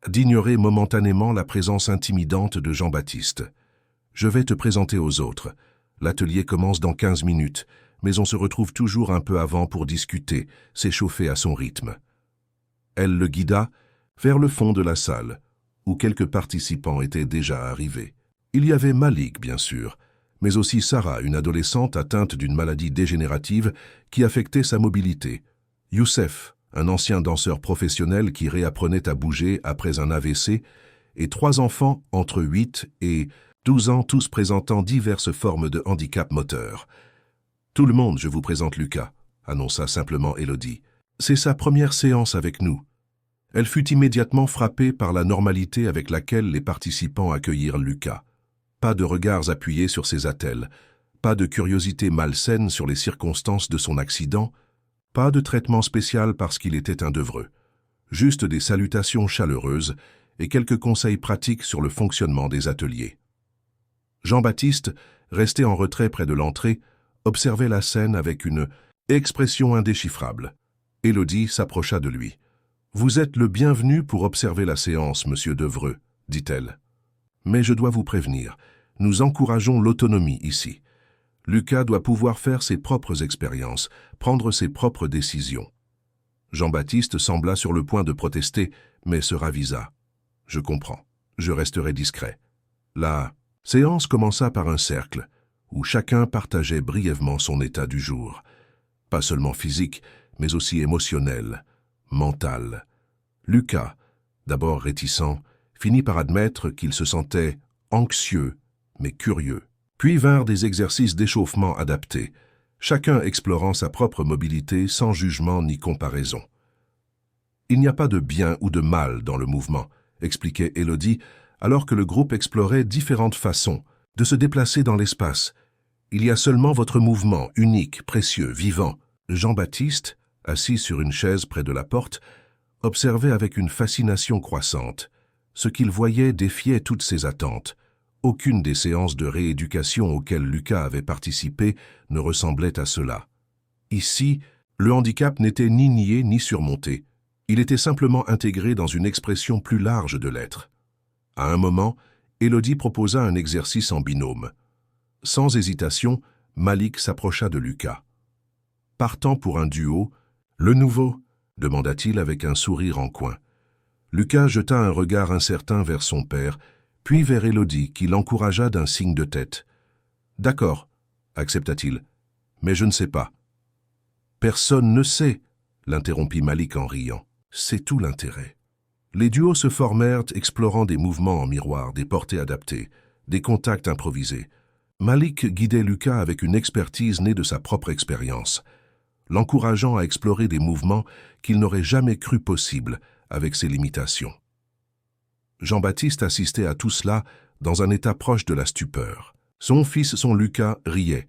d'ignorer momentanément la présence intimidante de Jean-Baptiste. « Je vais te présenter aux autres. L'atelier commence dans 15 minutes, mais on se retrouve toujours un peu avant pour discuter, s'échauffer à son rythme. » Elle le guida vers le fond de la salle, où quelques participants étaient déjà arrivés. Il y avait Malik, bien sûr, mais aussi Sarah, une adolescente atteinte d'une maladie dégénérative qui affectait sa mobilité. Youssef, un ancien danseur professionnel qui réapprenait à bouger après un AVC, et 3 enfants entre 8 et 12 ans, tous présentant diverses formes de handicap moteur. « Tout le monde, je vous présente Lucas », annonça simplement Élodie. « C'est sa première séance avec nous. » Elle fut immédiatement frappée par la normalité avec laquelle les participants accueillirent Lucas. Pas de regards appuyés sur ses attelles, pas de curiosité malsaine sur les circonstances de son accident, pas de traitement spécial parce qu'il était un d'Evreux. Juste des salutations chaleureuses et quelques conseils pratiques sur le fonctionnement des ateliers. Jean-Baptiste, resté en retrait près de l'entrée, observait la scène avec une expression indéchiffrable. Élodie s'approcha de lui. « Vous êtes le bienvenu pour observer la séance, monsieur d'Evreux, » dit-elle. « Mais je dois vous prévenir, nous encourageons l'autonomie ici. Lucas doit pouvoir faire ses propres expériences, prendre ses propres décisions. » Jean-Baptiste sembla sur le point de protester, mais se ravisa. « Je comprends, je resterai discret. » La séance commença par un cercle, où chacun partageait brièvement son état du jour. Pas seulement physique, mais aussi émotionnel, mental. Lucas, d'abord réticent, finit par admettre qu'il se sentait anxieux, mais curieux. Puis vinrent des exercices d'échauffement adaptés, chacun explorant sa propre mobilité sans jugement ni comparaison. « Il n'y a pas de bien ou de mal dans le mouvement », expliquait Élodie, alors que le groupe explorait différentes façons de se déplacer dans l'espace. « Il y a seulement votre mouvement, unique, précieux, vivant. » Jean-Baptiste, assis sur une chaise près de la porte, observait avec une fascination croissante. Ce qu'il voyait défiait toutes ses attentes. Aucune des séances de rééducation auxquelles Lucas avait participé ne ressemblait à cela. Ici, le handicap n'était ni nié ni surmonté. Il était simplement intégré dans une expression plus large de l'être. À un moment, Élodie proposa un exercice en binôme. Sans hésitation, Malik s'approcha de Lucas. Partant pour un duo, « Le nouveau ?» demanda-t-il avec un sourire en coin. Lucas jeta un regard incertain vers son père, puis vers Élodie, qui l'encouragea d'un signe de tête. « D'accord, » accepta-t-il, « mais je ne sais pas. »« Personne ne sait, » l'interrompit Malik en riant. C'est tout l'intérêt. Les duos se formèrent explorant des mouvements en miroir, des portées adaptées, des contacts improvisés. Malik guidait Lucas avec une expertise née de sa propre expérience, l'encourageant à explorer des mouvements qu'il n'aurait jamais cru possibles avec ses limitations. Jean-Baptiste assistait à tout cela dans un état proche de la stupeur. Son fils, son Lucas, riait,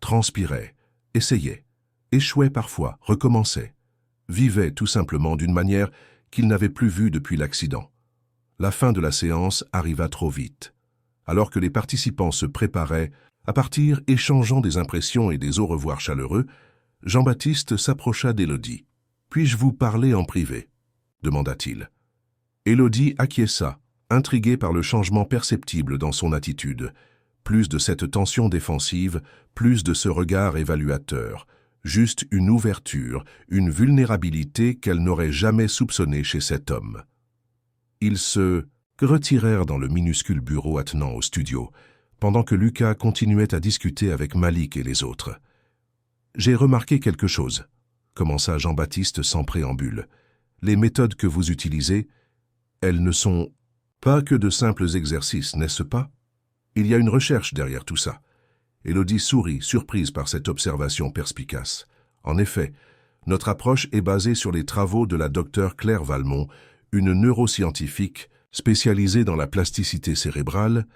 transpirait, essayait, échouait parfois, recommençait, vivait tout simplement d'une manière qu'il n'avait plus vue depuis l'accident. La fin de la séance arriva trop vite. Alors que les participants se préparaient à partir échangeant des impressions et des au revoir chaleureux, Jean-Baptiste s'approcha d'Élodie. « Puis-je vous parler en privé ?» demanda-t-il. Élodie acquiesça, intriguée par le changement perceptible dans son attitude. Plus de cette tension défensive, plus de ce regard évaluateur, juste une ouverture, une vulnérabilité qu'elle n'aurait jamais soupçonnée chez cet homme. Ils se retirèrent dans le minuscule bureau attenant au studio, pendant que Lucas continuait à discuter avec Malik et les autres. « J'ai remarqué quelque chose », commença Jean-Baptiste sans préambule. « Les méthodes que vous utilisez, elles ne sont pas que de simples exercices, n'est-ce pas? Il y a une recherche derrière tout ça. » Élodie sourit, surprise par cette observation perspicace. En effet, notre approche est basée sur les travaux de la docteure Claire Valmont, une neuroscientifique spécialisée dans la plasticité cérébrale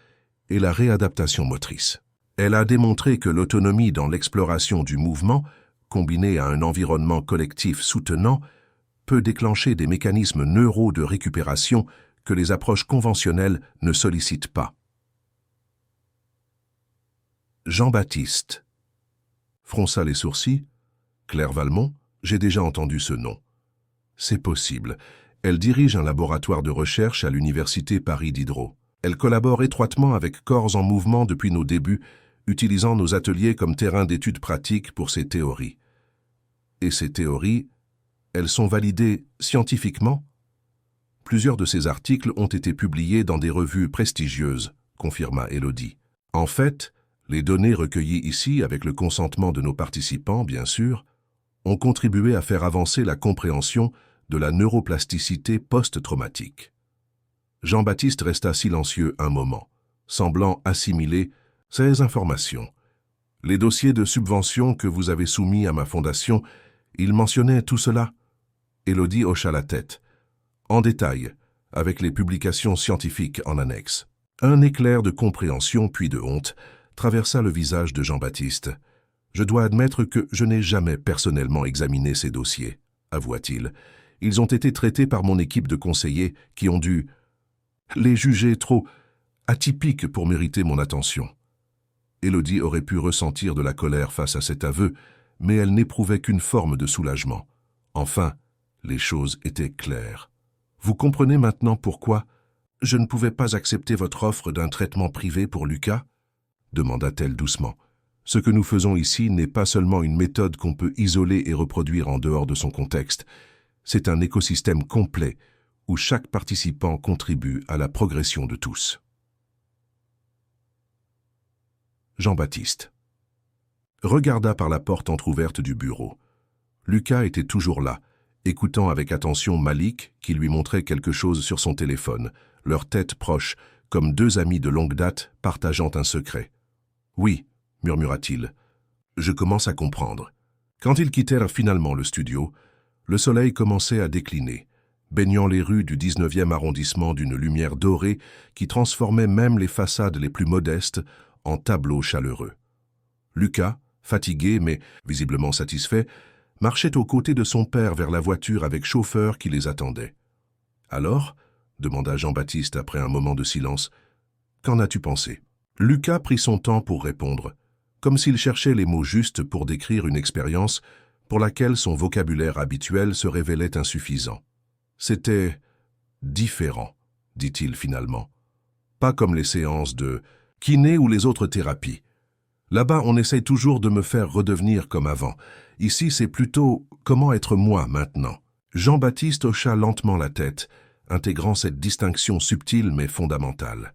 et la réadaptation motrice. Elle a démontré que l'autonomie dans l'exploration du mouvement, combinée à un environnement collectif soutenant, peut déclencher des mécanismes neuraux de récupération que les approches conventionnelles ne sollicitent pas. Jean-Baptiste fronça les sourcils. Claire Valmont, j'ai déjà entendu ce nom. C'est possible. Elle dirige un laboratoire de recherche à l'Université Paris Diderot. Elle collabore étroitement avec Corps en Mouvement depuis nos débuts, utilisant nos ateliers comme terrain d'études pratiques pour ses théories. Et ces théories, elles sont validées scientifiquement? Plusieurs de ces articles ont été publiés dans des revues prestigieuses, confirma Élodie. En fait, les données recueillies ici, avec le consentement de nos participants, bien sûr, ont contribué à faire avancer la compréhension de la neuroplasticité post-traumatique. Jean-Baptiste resta silencieux un moment, semblant assimiler ces informations. Les dossiers de subvention que vous avez soumis à ma fondation, ils mentionnaient tout cela? Élodie hocha la tête. En détail, avec les publications scientifiques en annexe. Un éclair de compréhension puis de honte traversa le visage de Jean-Baptiste. « Je dois admettre que je n'ai jamais personnellement examiné ces dossiers, » avoua-t-il. « Ils ont été traités par mon équipe de conseillers qui ont dû les juger trop atypiques pour mériter mon attention. » Élodie aurait pu ressentir de la colère face à cet aveu, mais elle n'éprouvait qu'une forme de soulagement. Enfin, les choses étaient claires. « Vous comprenez maintenant pourquoi je ne pouvais pas accepter votre offre d'un traitement privé pour Lucas ?» demanda-t-elle doucement. « Ce que nous faisons ici n'est pas seulement une méthode qu'on peut isoler et reproduire en dehors de son contexte. C'est un écosystème complet où chaque participant contribue à la progression de tous. » Jean-Baptiste regarda par la porte entr'ouverte du bureau. Lucas était toujours là, écoutant avec attention Malik qui lui montrait quelque chose sur son téléphone, leurs têtes proches, comme deux amis de longue date partageant un secret. « Oui, » murmura-t-il, « je commence à comprendre. » Quand ils quittèrent finalement le studio, le soleil commençait à décliner, baignant les rues du 19e arrondissement d'une lumière dorée qui transformait même les façades les plus modestes en tableaux chaleureux. Lucas, fatigué mais visiblement satisfait, marchait aux côtés de son père vers la voiture avec chauffeur qui les attendait. « Alors ?» demanda Jean-Baptiste après un moment de silence. « Qu'en as-tu pensé ?» Lucas prit son temps pour répondre, comme s'il cherchait les mots justes pour décrire une expérience pour laquelle son vocabulaire habituel se révélait insuffisant. « C'était différent, » dit-il finalement. « Pas comme les séances de kiné ou les autres thérapies. Là-bas, on essaye toujours de me faire redevenir comme avant. Ici, c'est plutôt comment être moi maintenant. » Jean-Baptiste hocha lentement la tête, intégrant cette distinction subtile mais fondamentale.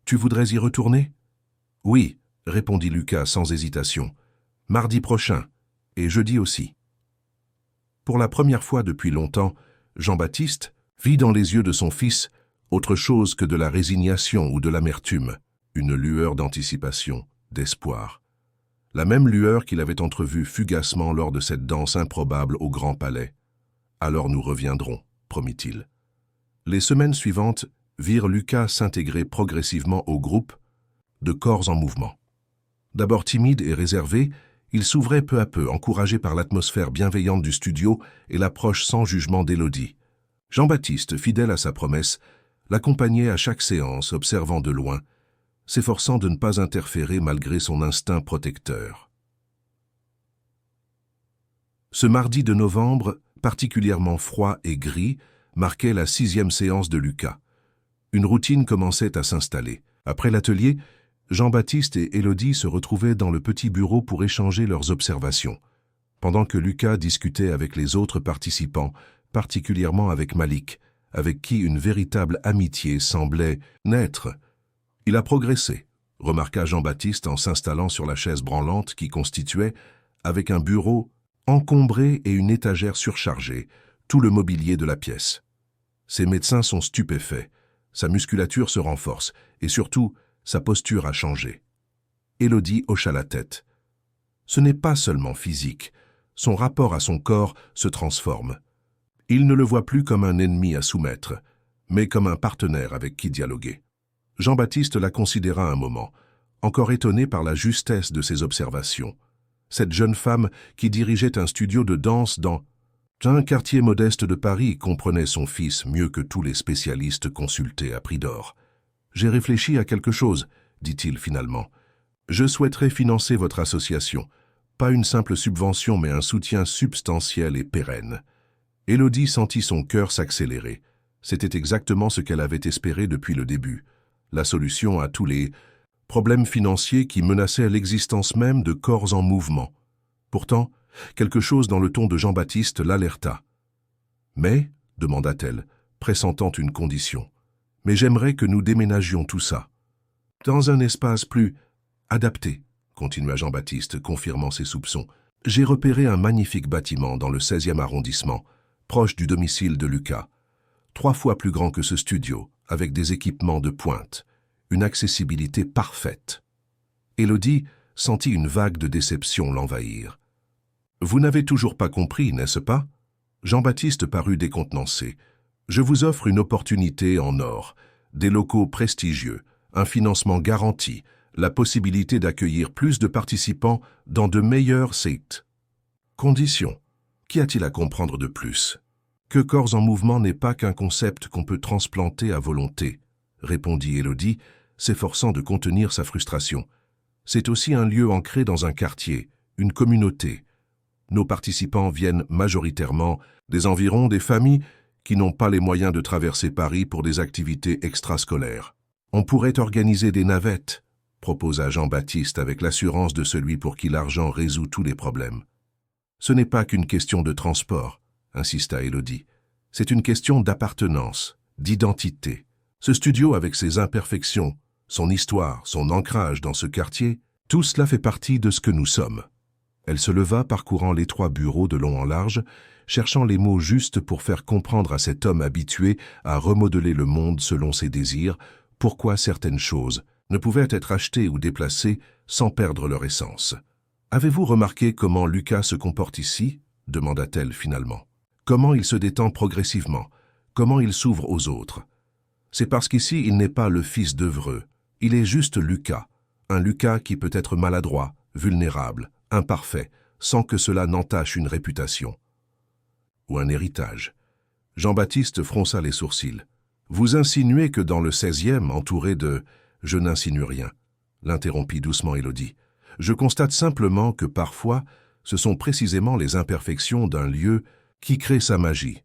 « Tu voudrais y retourner ?»« Oui, » répondit Lucas sans hésitation. « Mardi prochain, et jeudi aussi. » Pour la première fois depuis longtemps, Jean-Baptiste vit dans les yeux de son fils autre chose que de la résignation ou de l'amertume, une lueur d'anticipation, d'espoir. La même lueur qu'il avait entrevue fugacement lors de cette danse improbable au Grand Palais. « Alors nous reviendrons », promit-il. Les semaines suivantes virent Lucas s'intégrer progressivement au groupe de corps en mouvement. D'abord timide et réservé, il s'ouvrait peu à peu, encouragé par l'atmosphère bienveillante du studio et l'approche sans jugement d'Élodie. Jean-Baptiste, fidèle à sa promesse, l'accompagnait à chaque séance, observant de loin, s'efforçant de ne pas interférer malgré son instinct protecteur. Ce mardi de novembre, particulièrement froid et gris, marquait la 6e séance de Lucas. Une routine commençait à s'installer. Après l'atelier, Jean-Baptiste et Élodie se retrouvaient dans le petit bureau pour échanger leurs observations, pendant que Lucas discutait avec les autres participants, particulièrement avec Malik, avec qui une véritable amitié semblait naître. « Il a progressé », remarqua Jean-Baptiste en s'installant sur la chaise branlante qui constituait, avec un bureau encombré et une étagère surchargée, tout le mobilier de la pièce. Ses médecins sont stupéfaits, sa musculature se renforce et surtout, sa posture a changé. Élodie hocha la tête. Ce n'est pas seulement physique, son rapport à son corps se transforme. Il ne le voit plus comme un ennemi à soumettre, mais comme un partenaire avec qui dialoguer. Jean-Baptiste la considéra un moment, encore étonné par la justesse de ses observations. Cette jeune femme qui dirigeait un studio de danse dans un quartier modeste de Paris comprenait son fils mieux que tous les spécialistes consultés à prix d'or. « J'ai réfléchi à quelque chose, » dit-il finalement. « Je souhaiterais financer votre association. Pas une simple subvention, mais un soutien substantiel et pérenne. » Élodie sentit son cœur s'accélérer. C'était exactement ce qu'elle avait espéré depuis le début. La solution à tous les problèmes financiers qui menaçaient l'existence même de corps en mouvement. Pourtant, quelque chose dans le ton de Jean-Baptiste l'alerta. « Mais, demanda-t-elle, pressentant une condition, « mais j'aimerais que nous déménagions tout ça. Dans un espace plus adapté, continua Jean-Baptiste, confirmant ses soupçons. J'ai repéré un magnifique bâtiment dans le 16e arrondissement, proche du domicile de Lucas. 3 fois plus grand que ce studio, avec des équipements de pointe, une accessibilité parfaite. » Élodie sentit une vague de déception l'envahir. « Vous n'avez toujours pas compris, n'est-ce pas ?» Jean-Baptiste parut décontenancé. « Je vous offre une opportunité en or, des locaux prestigieux, un financement garanti, la possibilité d'accueillir plus de participants dans de meilleurs sites. Conditions. Qu'y a-t-il à comprendre de plus ? Que corps en mouvement n'est pas qu'un concept qu'on peut transplanter à volonté, répondit Élodie, s'efforçant de contenir sa frustration. C'est aussi un lieu ancré dans un quartier, une communauté. Nos participants viennent majoritairement des environs des familles qui n'ont pas les moyens de traverser Paris pour des activités extrascolaires. On pourrait organiser des navettes, proposa Jean-Baptiste avec l'assurance de celui pour qui l'argent résout tous les problèmes. Ce n'est pas qu'une question de transport, insista Élodie. C'est une question d'appartenance, d'identité. Ce studio avec ses imperfections, son histoire, son ancrage dans ce quartier, tout cela fait partie de ce que nous sommes. Elle se leva parcourant l'étroit bureau de long en large, cherchant les mots justes pour faire comprendre à cet homme habitué à remodeler le monde selon ses désirs, pourquoi certaines choses ne pouvaient être achetées ou déplacées sans perdre leur essence. « Avez-vous remarqué comment Lucas se comporte ici ?» demanda-t-elle finalement. « Comment il se détend progressivement, comment il s'ouvre aux autres. C'est parce qu'ici il n'est pas le fils d'Evreux, il est juste Lucas, un Lucas qui peut être maladroit, vulnérable, imparfait, sans que cela n'entache une réputation. Ou un héritage. » Jean-Baptiste fronça les sourcils. « Vous insinuez que dans le 16e, entouré de... » « Je n'insinue rien, » l'interrompit doucement Élodie. « Je constate simplement que parfois, ce sont précisément les imperfections d'un lieu qui créent sa magie,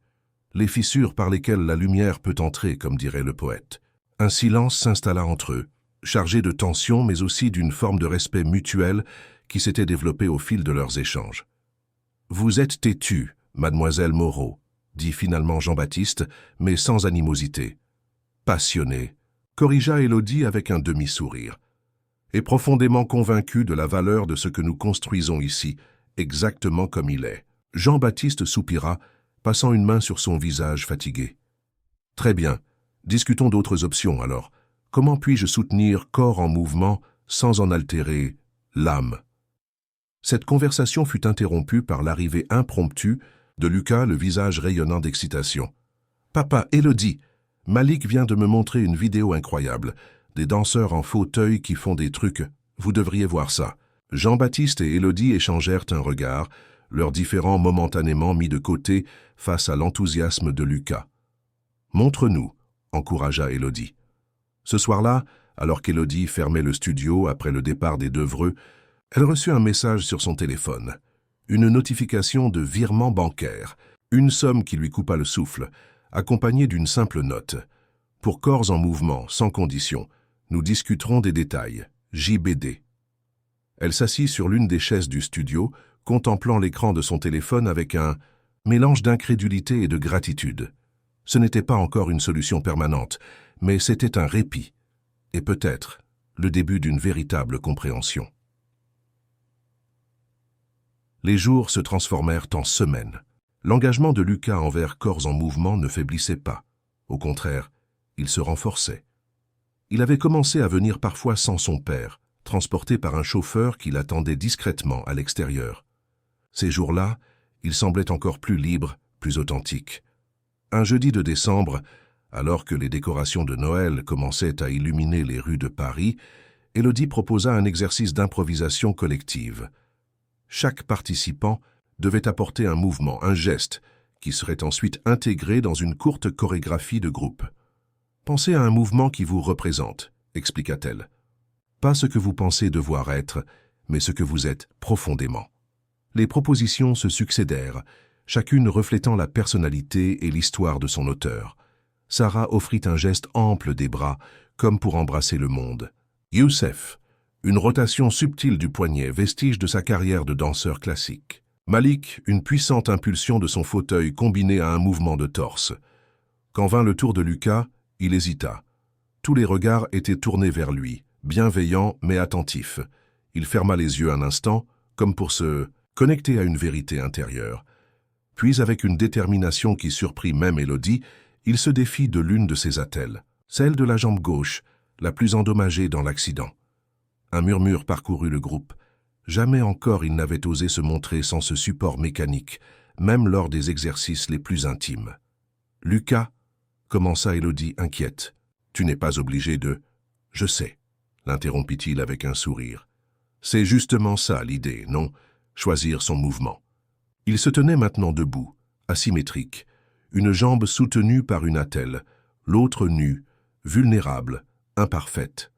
les fissures par lesquelles la lumière peut entrer, comme dirait le poète. » Un silence s'installa entre eux, chargé de tension mais aussi d'une forme de respect mutuel qui s'était développée au fil de leurs échanges. « Vous êtes têtue, mademoiselle Moreau, » dit finalement Jean-Baptiste, mais sans animosité. « Passionné, » corrigea Élodie avec un demi-sourire. « Et profondément convaincu de la valeur de ce que nous construisons ici, exactement comme il est. » Jean-Baptiste soupira, passant une main sur son visage fatigué. « Très bien. Discutons d'autres options alors. Comment puis-je soutenir corps en mouvement sans en altérer l'âme ?» Cette conversation fut interrompue par l'arrivée impromptue de Lucas, le visage rayonnant d'excitation. « Papa, Élodie, Malik vient de me montrer une vidéo incroyable. Des danseurs en fauteuil qui font des trucs. Vous devriez voir ça. » Jean-Baptiste et Élodie échangèrent un regard, leurs différends momentanément mis de côté face à l'enthousiasme de Lucas. « Montre-nous », encouragea Élodie. Ce soir-là, alors qu'Élodie fermait le studio après le départ des Devreux, elle reçut un message sur son téléphone. Une notification de virement bancaire, une somme qui lui coupa le souffle, accompagnée d'une simple note. « Pour corps en mouvement, sans condition, nous discuterons des détails. JBD. » Elle s'assit sur l'une des chaises du studio, contemplant l'écran de son téléphone avec un mélange d'incrédulité et de gratitude. Ce n'était pas encore une solution permanente, mais c'était un répit, et peut-être le début d'une véritable compréhension. Les jours se transformèrent en semaines. L'engagement de Lucas envers Corps en Mouvement ne faiblissait pas. Au contraire, il se renforçait. Il avait commencé à venir parfois sans son père, transporté par un chauffeur qui l'attendait discrètement à l'extérieur. Ces jours-là, il semblait encore plus libre, plus authentique. Un jeudi de décembre, alors que les décorations de Noël commençaient à illuminer les rues de Paris, Élodie proposa un exercice d'improvisation collective. Chaque participant devait apporter un mouvement, un geste, qui serait ensuite intégré dans une courte chorégraphie de groupe. « Pensez à un mouvement qui vous représente », expliqua-t-elle. « Pas ce que vous pensez devoir être, mais ce que vous êtes profondément. » Les propositions se succédèrent, chacune reflétant la personnalité et l'histoire de son auteur. Sarah offrit un geste ample des bras, comme pour embrasser le monde. Youssef, une rotation subtile du poignet, vestige de sa carrière de danseur classique. Malik, une puissante impulsion de son fauteuil combinée à un mouvement de torse. Quand vint le tour de Lucas, il hésita. Tous les regards étaient tournés vers lui, bienveillants mais attentifs. Il ferma les yeux un instant, comme pour se connecter à une vérité intérieure. Puis, avec une détermination qui surprit même Élodie, il se défit de l'une de ses attelles, celle de la jambe gauche, la plus endommagée dans l'accident. Un murmure parcourut le groupe. Jamais encore il n'avait osé se montrer sans ce support mécanique, même lors des exercices les plus intimes. « Lucas » commença Élodie inquiète. « Tu n'es pas obligé de... »« Je sais » l'interrompit-il avec un sourire. « C'est justement ça l'idée, non ? Choisir son mouvement. » Il se tenait maintenant debout, asymétrique, une jambe soutenue par une attelle, l'autre nue, vulnérable, imparfaite.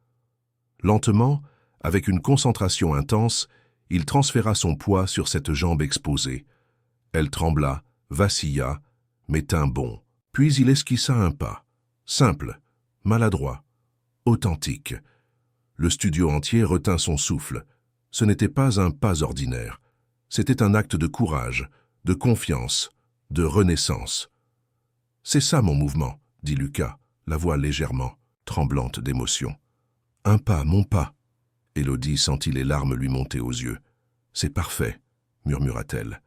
Lentement, avec une concentration intense, il transféra son poids sur cette jambe exposée. Elle trembla, vacilla, mais tint bon. Puis il esquissa un pas, simple, maladroit, authentique. Le studio entier retint son souffle. Ce n'était pas un pas ordinaire. C'était un acte de courage, de confiance, de renaissance. « C'est ça mon mouvement », dit Lucas, la voix légèrement, tremblante d'émotion. « Un pas, mon pas ». Élodie sentit les larmes lui monter aux yeux. « C'est parfait », murmura-t-elle.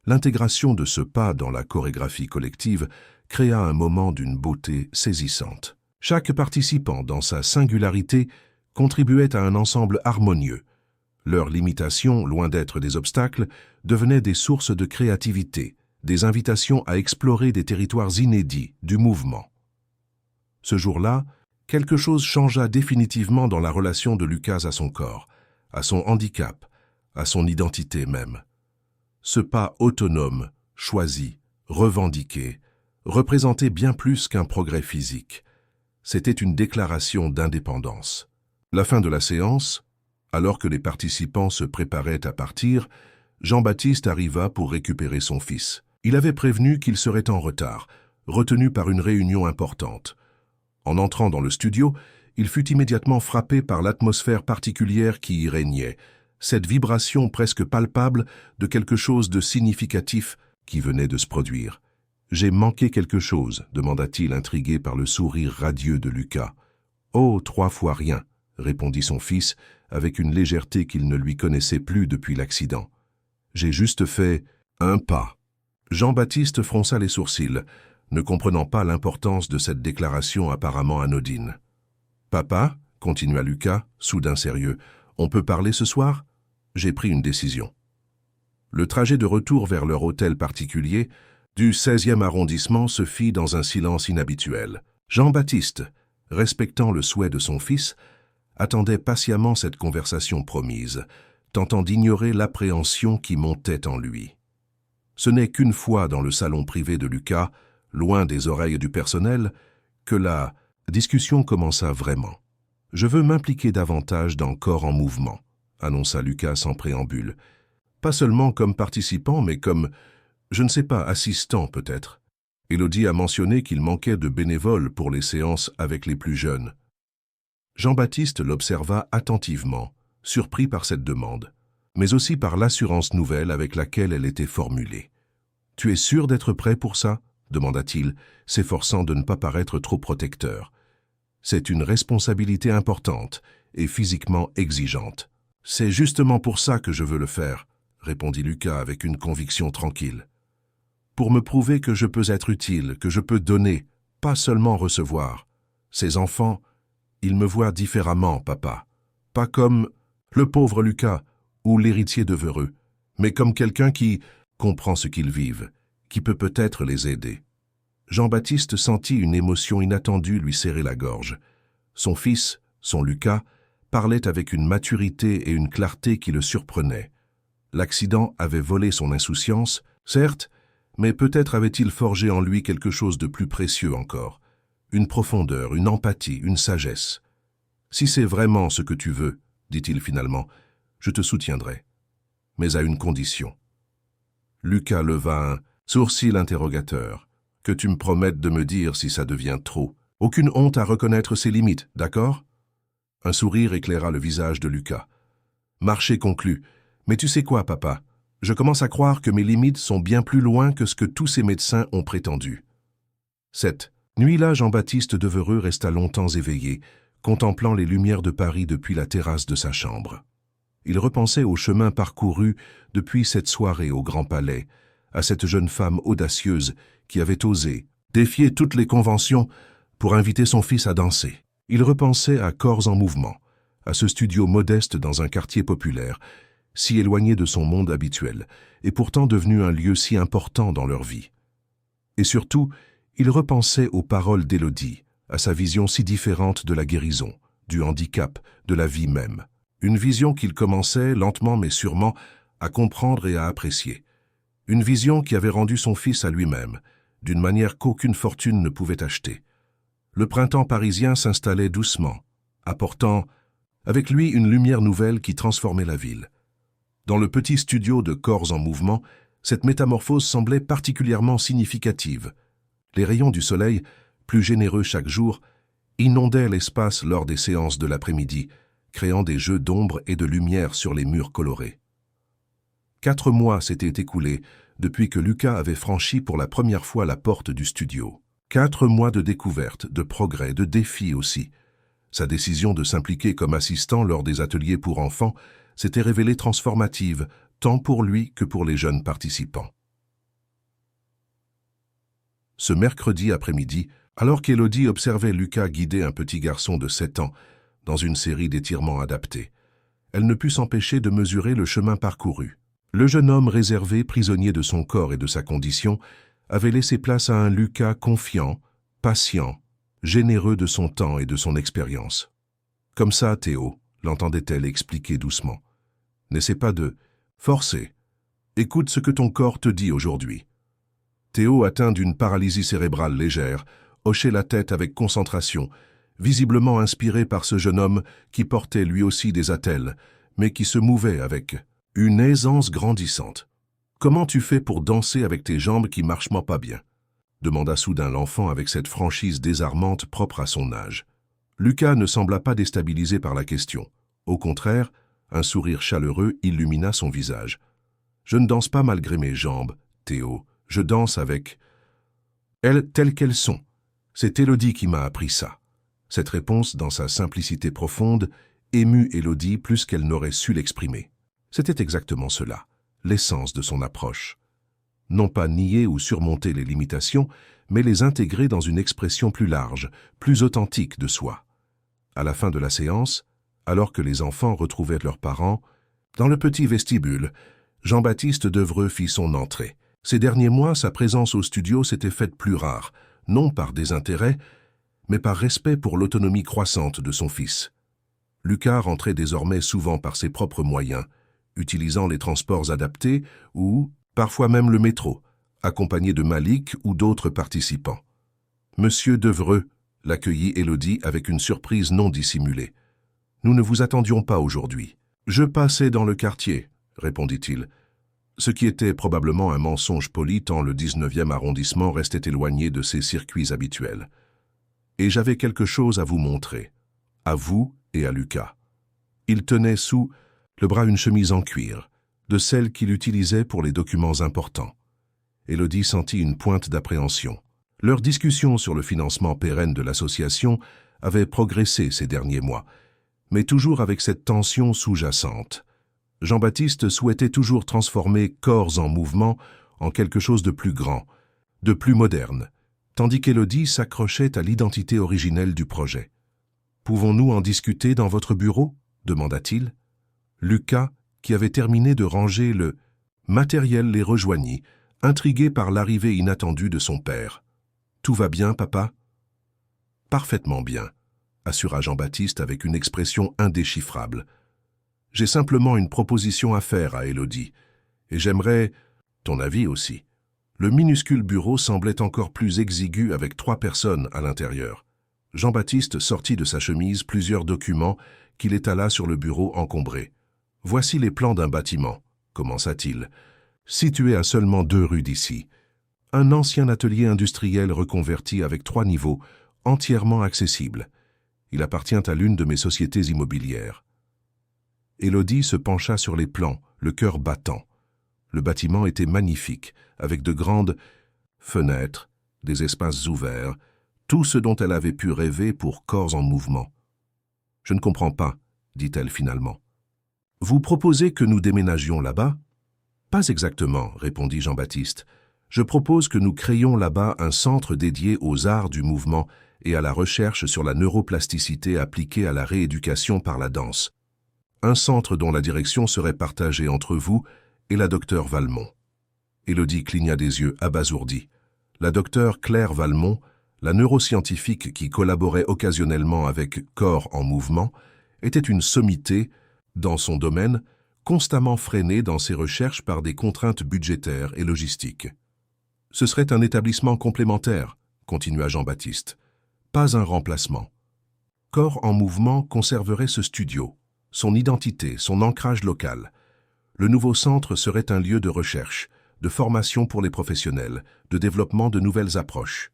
L'intégration de ce pas dans la chorégraphie collective créa un moment d'une beauté saisissante. Chaque participant, dans sa singularité, contribuait à un ensemble harmonieux. Leurs limitations, loin d'être des obstacles, devenaient des sources de créativité, des invitations à explorer des territoires inédits du mouvement. Ce jour-là, quelque chose changea définitivement dans la relation de Lucas à son corps, à son handicap, à son identité même. Ce pas autonome, choisi, revendiqué, représentait bien plus qu'un progrès physique. C'était une déclaration d'indépendance. La fin de la séance, alors que les participants se préparaient à partir, Jean-Baptiste arriva pour récupérer son fils. Il avait prévenu qu'il serait en retard, retenu par une réunion importante. En entrant dans le studio, il fut immédiatement frappé par l'atmosphère particulière qui y régnait, cette vibration presque palpable de quelque chose de significatif qui venait de se produire. « J'ai manqué quelque chose » demanda-t-il intrigué par le sourire radieux de Lucas. « Oh, 3 fois rien » répondit son fils avec une légèreté qu'il ne lui connaissait plus depuis l'accident. « J'ai juste fait un pas. » Jean-Baptiste fronça les sourcils, ne comprenant pas l'importance de cette déclaration apparemment anodine. « Papa, continua Lucas, soudain sérieux, on peut parler ce soir ? J'ai pris une décision. » Le trajet de retour vers leur hôtel particulier du 16e arrondissement se fit dans un silence inhabituel. Jean-Baptiste, respectant le souhait de son fils, attendait patiemment cette conversation promise, tentant d'ignorer l'appréhension qui montait en lui. Ce n'est qu'une fois dans le salon privé de Lucas, loin des oreilles du personnel, que la discussion commença vraiment. « Je veux m'impliquer davantage dans Corps en mouvement », annonça Lucas sans préambule. « Pas seulement comme participant, mais comme, je ne sais pas, assistant peut-être. Élodie a mentionné qu'il manquait de bénévoles pour les séances avec les plus jeunes. » Jean-Baptiste l'observa attentivement, surpris par cette demande, mais aussi par l'assurance nouvelle avec laquelle elle était formulée. « Tu es sûr d'être prêt pour ça ?» demanda-t-il, s'efforçant de ne pas paraître trop protecteur. « C'est une responsabilité importante et physiquement exigeante. »« C'est justement pour ça que je veux le faire, » répondit Lucas avec une conviction tranquille. « Pour me prouver que je peux être utile, que je peux donner, pas seulement recevoir. Ces enfants, ils me voient différemment, papa. Pas comme le pauvre Lucas ou l'héritier de Vereux, mais comme quelqu'un qui comprend ce qu'ils vivent, qui peut peut-être les aider. » Jean-Baptiste sentit une émotion inattendue lui serrer la gorge. Son fils, son Lucas, parlait avec une maturité et une clarté qui le surprenaient. L'accident avait volé son insouciance, certes, mais peut-être avait-il forgé en lui quelque chose de plus précieux encore. Une profondeur, une empathie, une sagesse. « Si c'est vraiment ce que tu veux, dit-il finalement, je te soutiendrai. Mais à une condition. » Lucas leva un sourcil interrogateur. « Que tu me promettes de me dire si ça devient trop. Aucune honte à reconnaître ses limites, d'accord ?» Un sourire éclaira le visage de Lucas. « Marché conclu. Mais tu sais quoi, papa? Je commence à croire que mes limites sont bien plus loin que ce que tous ces médecins ont prétendu. » Cette nuit-là, Jean-Baptiste Devereux resta longtemps éveillé, contemplant les lumières de Paris depuis la terrasse de sa chambre. Il repensait au chemin parcouru depuis cette soirée au Grand Palais, à cette jeune femme audacieuse qui avait osé défier toutes les conventions pour inviter son fils à danser. Il repensait à Corps en mouvement, à ce studio modeste dans un quartier populaire, si éloigné de son monde habituel, et pourtant devenu un lieu si important dans leur vie. Et surtout, il repensait aux paroles d'Élodie, à sa vision si différente de la guérison, du handicap, de la vie même. Une vision qu'il commençait, lentement mais sûrement, à comprendre et à apprécier. Une vision qui avait rendu son fils à lui-même, d'une manière qu'aucune fortune ne pouvait acheter. Le printemps parisien s'installait doucement, apportant avec lui une lumière nouvelle qui transformait la ville. Dans le petit studio de Corps en mouvement, cette métamorphose semblait particulièrement significative. Les rayons du soleil, plus généreux chaque jour, inondaient l'espace lors des séances de l'après-midi, créant des jeux d'ombre et de lumière sur les murs colorés. 4 mois s'étaient écoulés depuis que Lucas avait franchi pour la première fois la porte du studio. 4 mois de découvertes, de progrès, de défis aussi. Sa décision de s'impliquer comme assistant lors des ateliers pour enfants s'était révélée transformative, tant pour lui que pour les jeunes participants. Ce mercredi après-midi, alors qu'Élodie observait Lucas guider un petit garçon de 7 ans dans une série d'étirements adaptés, elle ne put s'empêcher de mesurer le chemin parcouru. Le jeune homme réservé, prisonnier de son corps et de sa condition, avait laissé place à un Lucas confiant, patient, généreux de son temps et de son expérience. « Comme ça, Théo », l'entendait-elle expliquer doucement. « N'essaie pas de forcer. Écoute ce que ton corps te dit aujourd'hui. » Théo, atteint d'une paralysie cérébrale légère, hochait la tête avec concentration, visiblement inspiré par ce jeune homme qui portait lui aussi des attelles, mais qui se mouvait avec une aisance grandissante. « Comment tu fais pour danser avec tes jambes qui marchent pas bien ?» demanda soudain l'enfant avec cette franchise désarmante propre à son âge. Lucas ne sembla pas déstabilisé par la question. Au contraire, un sourire chaleureux illumina son visage. « Je ne danse pas malgré mes jambes, Théo. Je danse avec elles telles qu'elles sont. C'est Élodie qui m'a appris ça. » Cette réponse, dans sa simplicité profonde, émut Élodie plus qu'elle n'aurait su l'exprimer. C'était exactement cela, l'essence de son approche. non pas nier ou surmonter les limitations, mais les intégrer dans une expression plus large, plus authentique de soi. À la fin de la séance, alors que les enfants retrouvaient leurs parents, dans le petit vestibule, Jean-Baptiste Devreux fit son entrée. Ces derniers mois, sa présence au studio s'était faite plus rare, non par désintérêt, mais par respect pour l'autonomie croissante de son fils. Lucas rentrait désormais souvent par ses propres moyens, utilisant les transports adaptés ou, parfois même le métro, accompagné de Malik ou d'autres participants. Monsieur Devreux, l'accueillit Élodie avec une surprise non dissimulée. Nous ne vous attendions pas aujourd'hui. Je passais dans le quartier, répondit-il, ce qui était probablement un mensonge poli tant le 19e arrondissement restait éloigné de ses circuits habituels. Et j'avais quelque chose à vous montrer, à vous et à Lucas. Il tenait sous le bras une chemise en cuir, de celle qu'il utilisait pour les documents importants. Élodie sentit une pointe d'appréhension. Leur discussion sur le financement pérenne de l'association avait progressé ces derniers mois, mais toujours avec cette tension sous-jacente. Jean-Baptiste souhaitait toujours transformer Corps en Mouvement en quelque chose de plus grand, de plus moderne, tandis qu'Élodie s'accrochait à l'identité originelle du projet. « Pouvons-nous en discuter dans votre bureau ?» demanda-t-il. Lucas, qui avait terminé de ranger le matériel, les rejoignit, intrigué par l'arrivée inattendue de son père. « Tout va bien, papa ?»« Parfaitement bien, » assura Jean-Baptiste avec une expression indéchiffrable. « J'ai simplement une proposition à faire à Élodie, et j'aimerais ton avis aussi. » Le minuscule bureau semblait encore plus exigu avec 3 personnes à l'intérieur. Jean-Baptiste sortit de sa chemise plusieurs documents qu'il étala sur le bureau encombré. « Voici les plans d'un bâtiment, » commença-t-il, situé à seulement 2 rues d'ici. Un ancien atelier industriel reconverti avec 3 niveaux, entièrement accessible. Il appartient à l'une de mes sociétés immobilières. Élodie se pencha sur les plans, le cœur battant. Le bâtiment était magnifique, avec de grandes fenêtres, des espaces ouverts, tout ce dont elle avait pu rêver pour Corps en Mouvement. « Je ne comprends pas, » dit-elle finalement. « Vous proposez que nous déménagions là-bas ?»« Pas exactement, » répondit Jean-Baptiste. « Je propose que nous créions là-bas un centre dédié aux arts du mouvement et à la recherche sur la neuroplasticité appliquée à la rééducation par la danse. Un centre dont la direction serait partagée entre vous et la docteure Valmont. » Élodie cligna des yeux, abasourdie. La docteure Claire Valmont, la neuroscientifique qui collaborait occasionnellement avec Corps en Mouvement, était une sommité, dans son domaine, constamment freinée dans ses recherches par des contraintes budgétaires et logistiques. « Ce serait un établissement complémentaire, » continua Jean-Baptiste. « Pas un remplacement. Corps en Mouvement conserverait ce studio, son identité, son ancrage local. Le nouveau centre serait un lieu de recherche, de formation pour les professionnels, de développement de nouvelles approches. »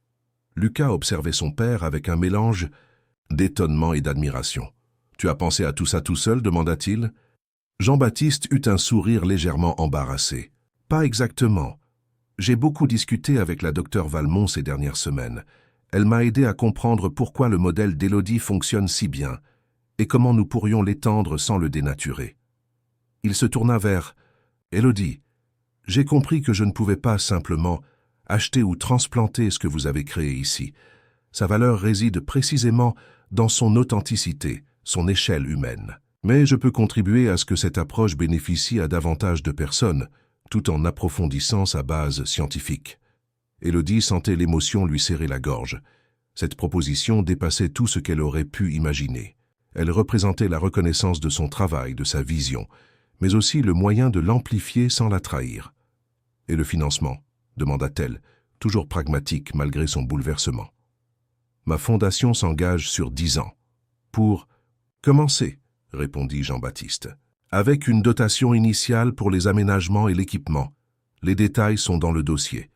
Lucas observait son père avec un mélange d'étonnement et d'admiration. « Tu as pensé à tout ça tout seul ?» demanda-t-il. Jean-Baptiste eut un sourire légèrement embarrassé. « Pas exactement. J'ai beaucoup discuté avec la docteure Valmont ces dernières semaines. Elle m'a aidé à comprendre pourquoi le modèle d'Élodie fonctionne si bien et comment nous pourrions l'étendre sans le dénaturer. » Il se tourna vers « Élodie, j'ai compris que je ne pouvais pas simplement acheter ou transplanter ce que vous avez créé ici. Sa valeur réside précisément dans son authenticité, son échelle humaine. Mais je peux contribuer à ce que cette approche bénéficie à davantage de personnes, tout en approfondissant sa base scientifique. » Élodie sentait l'émotion lui serrer la gorge. Cette proposition dépassait tout ce qu'elle aurait pu imaginer. Elle représentait la reconnaissance de son travail, de sa vision, mais aussi le moyen de l'amplifier sans la trahir. « Et le financement ?» demanda-t-elle, toujours pragmatique malgré son bouleversement. « Ma fondation s'engage sur 10 ans. Pour commencer, » répondit Jean-Baptiste. « Avec une dotation initiale pour les aménagements et l'équipement. Les détails sont dans le dossier. »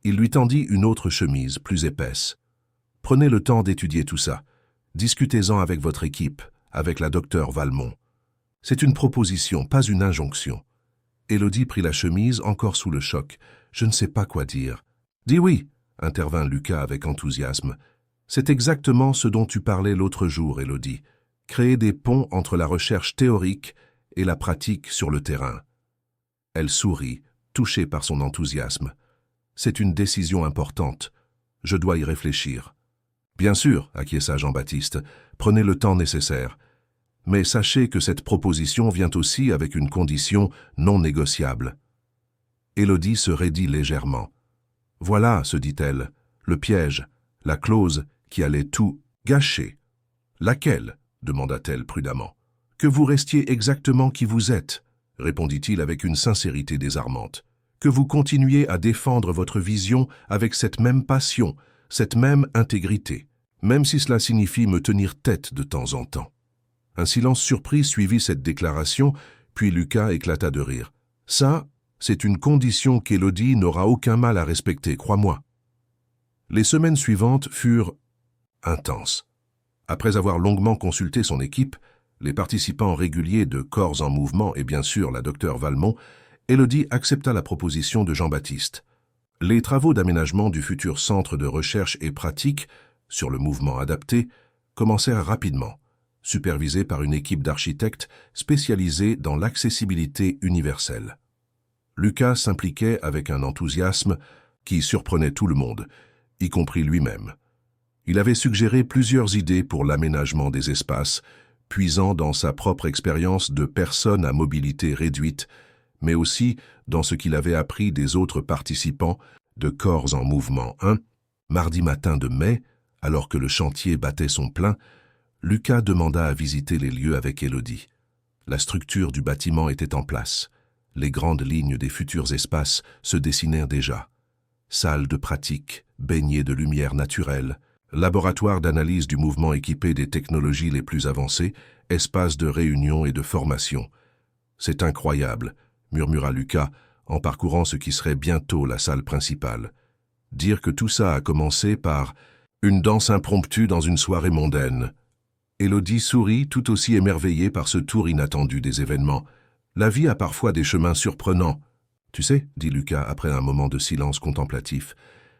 Il lui tendit une autre chemise, plus épaisse. « Prenez le temps d'étudier tout ça. Discutez-en avec votre équipe, avec la docteure Valmont. C'est une proposition, pas une injonction. » Élodie prit la chemise, encore sous le choc. « Je ne sais pas quoi dire. »« Dis oui, » intervint Lucas avec enthousiasme. « C'est exactement ce dont tu parlais l'autre jour, Élodie. Créer des ponts entre la recherche théorique et la pratique sur le terrain. » Elle sourit, touché par son enthousiasme. « C'est une décision importante. Je dois y réfléchir. » « Bien sûr, acquiesça Jean-Baptiste, prenez le temps nécessaire. Mais sachez que cette proposition vient aussi avec une condition non négociable. » Élodie se raidit légèrement. « Voilà, se dit-elle, le piège, la clause qui allait tout gâcher. »« Laquelle ?» demanda-t-elle prudemment. « Que vous restiez exactement qui vous êtes, » répondit-il avec une sincérité désarmante. « Que vous continuiez à défendre votre vision avec cette même passion, cette même intégrité, même si cela signifie me tenir tête de temps en temps. » Un silence surpris suivit cette déclaration, puis Lucas éclata de rire. « Ça, c'est une condition qu'Élodie n'aura aucun mal à respecter, crois-moi. » Les semaines suivantes furent intenses. Après avoir longuement consulté son équipe, les participants réguliers de Corps en Mouvement et bien sûr la docteure Valmont, Élodie accepta la proposition de Jean-Baptiste. Les travaux d'aménagement du futur centre de recherche et pratique sur le mouvement adapté commencèrent rapidement, supervisés par une équipe d'architectes spécialisés dans l'accessibilité universelle. Lucas s'impliquait avec un enthousiasme qui surprenait tout le monde, y compris lui-même. Il avait suggéré plusieurs idées pour l'aménagement des espaces, puisant dans sa propre expérience de personne à mobilité réduite, mais aussi dans ce qu'il avait appris des autres participants de Corps en Mouvement 1. Mardi matin de mai, alors que le chantier battait son plein, Lucas demanda à visiter les lieux avec Élodie. La structure du bâtiment était en place. Les grandes lignes des futurs espaces se dessinèrent déjà. Salle de pratique, baignée de lumière naturelle, laboratoire d'analyse du mouvement équipé des technologies les plus avancées, espace de réunion et de formation. « C'est incroyable », murmura Lucas en parcourant ce qui serait bientôt la salle principale. Dire que tout ça a commencé par une danse impromptue dans une soirée mondaine. Élodie sourit tout aussi émerveillée par ce tour inattendu des événements. La vie a parfois des chemins surprenants. « Tu sais, dit Lucas après un moment de silence contemplatif,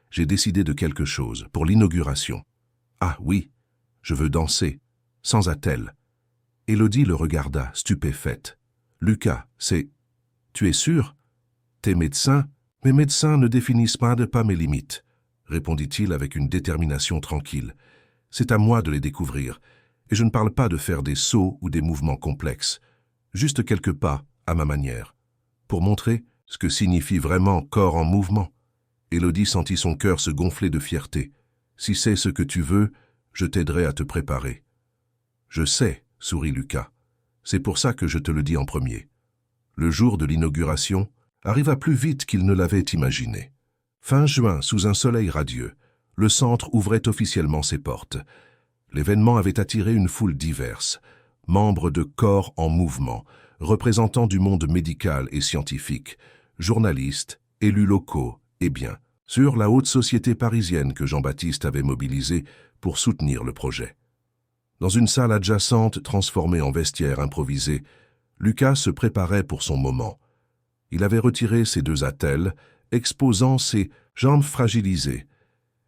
j'ai décidé de quelque chose pour l'inauguration. »« Ah oui, je veux danser, sans attelle. » Élodie le regarda, stupéfaite. « Lucas, c'est... Tu es sûr? T'es médecin? Mes médecins ne définissent pas mes limites, » répondit-il avec une détermination tranquille. « C'est à moi de les découvrir, et je ne parle pas de faire des sauts ou des mouvements complexes, juste quelques pas, à ma manière, pour montrer ce que signifie vraiment corps en mouvement. » Élodie sentit son cœur se gonfler de fierté. « Si c'est ce que tu veux, je t'aiderai à te préparer. »« Je sais, » sourit Lucas. « C'est pour ça que je te le dis en premier. » Le jour de l'inauguration arriva plus vite qu'il ne l'avait imaginé. Fin juin, sous un soleil radieux, le centre ouvrait officiellement ses portes. L'événement avait attiré une foule diverse, membres de Corps en Mouvement, représentants du monde médical et scientifique, journalistes, élus locaux et bien sûr la haute société parisienne que Jean-Baptiste avait mobilisée pour soutenir le projet. Dans une salle adjacente transformée en vestiaire improvisé, Lucas se préparait pour son moment. Il avait retiré ses 2 attelles, exposant ses jambes fragilisées,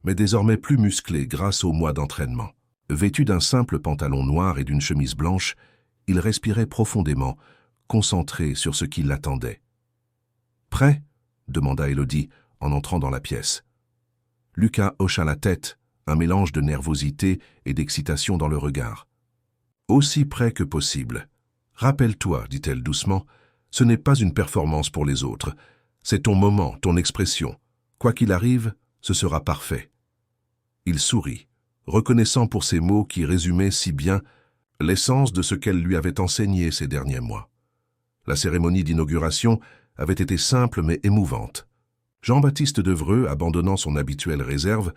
mais désormais plus musclées grâce au mois d'entraînement. Vêtu d'un simple pantalon noir et d'une chemise blanche, il respirait profondément, concentré sur ce qui l'attendait. « Prêt ?» demanda Élodie en entrant dans la pièce. Lucas hocha la tête, un mélange de nervosité et d'excitation dans le regard. « Aussi près que possible. Rappelle-toi, dit-elle doucement, ce n'est pas une performance pour les autres. C'est ton moment, ton expression. Quoi qu'il arrive, ce sera parfait. » Il sourit, reconnaissant pour ces mots qui résumaient si bien l'essence de ce qu'elle lui avait enseigné ces derniers mois. La cérémonie d'inauguration avait été simple mais émouvante. Jean-Baptiste Devreux, abandonnant son habituelle réserve,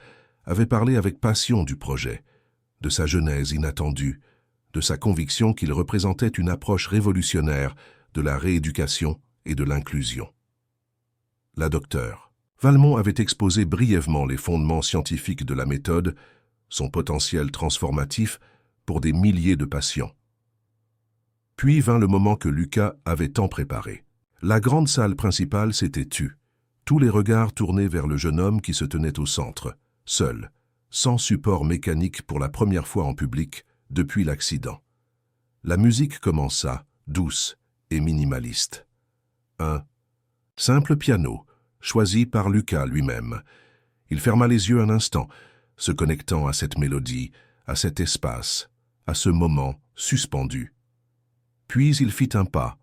avait parlé avec passion du projet, de sa genèse inattendue, de sa conviction qu'il représentait une approche révolutionnaire de la rééducation et de l'inclusion. La docteure Valmont avait exposé brièvement les fondements scientifiques de la méthode, son potentiel transformatif pour des milliers de patients. Puis vint le moment que Lucas avait tant préparé. La grande salle principale s'était tue. Tous les regards tournés vers le jeune homme qui se tenait au centre, seul, sans support mécanique pour la première fois en public depuis l'accident. La musique commença, douce et minimaliste. 1, Simple piano, choisi par Lucas lui-même. Il ferma les yeux un instant, se connectant à cette mélodie, à cet espace, à ce moment suspendu. Puis il fit un pas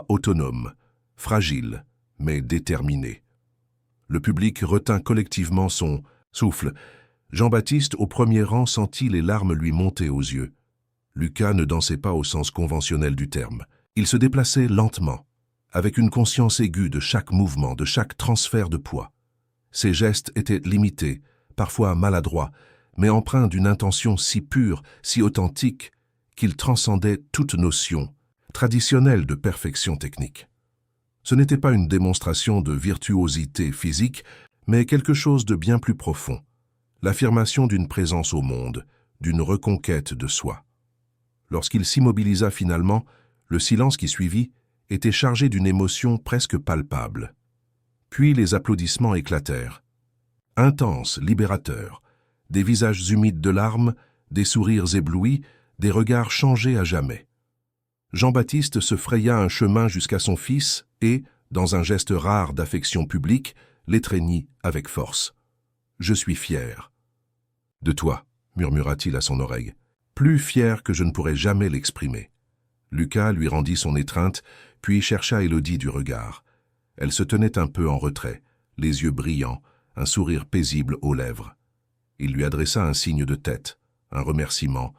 autonome, fragile, mais déterminé. Le public retint collectivement son souffle. Jean-Baptiste, au premier rang, sentit les larmes lui monter aux yeux. Lucas ne dansait pas au sens conventionnel du terme. Il se déplaçait lentement, avec une conscience aiguë de chaque mouvement, de chaque transfert de poids. Ses gestes étaient limités, parfois maladroits, mais empreints d'une intention si pure, si authentique, qu'ils transcendaient toute notion traditionnelle de perfection technique. Ce n'était pas une démonstration de virtuosité physique, mais quelque chose de bien plus profond, l'affirmation d'une présence au monde, d'une reconquête de soi. Lorsqu'il s'immobilisa finalement, le silence qui suivit était chargé d'une émotion presque palpable. Puis les applaudissements éclatèrent. Intenses, libérateurs, des visages humides de larmes, des sourires éblouis, des regards changés à jamais. Jean-Baptiste se fraya un chemin jusqu'à son fils et, dans un geste rare d'affection publique, l'étreignit avec force. « Je suis fier. »« De toi, » murmura-t-il à son oreille. « Plus fier que je ne pourrais jamais l'exprimer. » Lucas lui rendit son étreinte, puis chercha Élodie du regard. Elle se tenait un peu en retrait, les yeux brillants, un sourire paisible aux lèvres. Il lui adressa un signe de tête, un remerciement,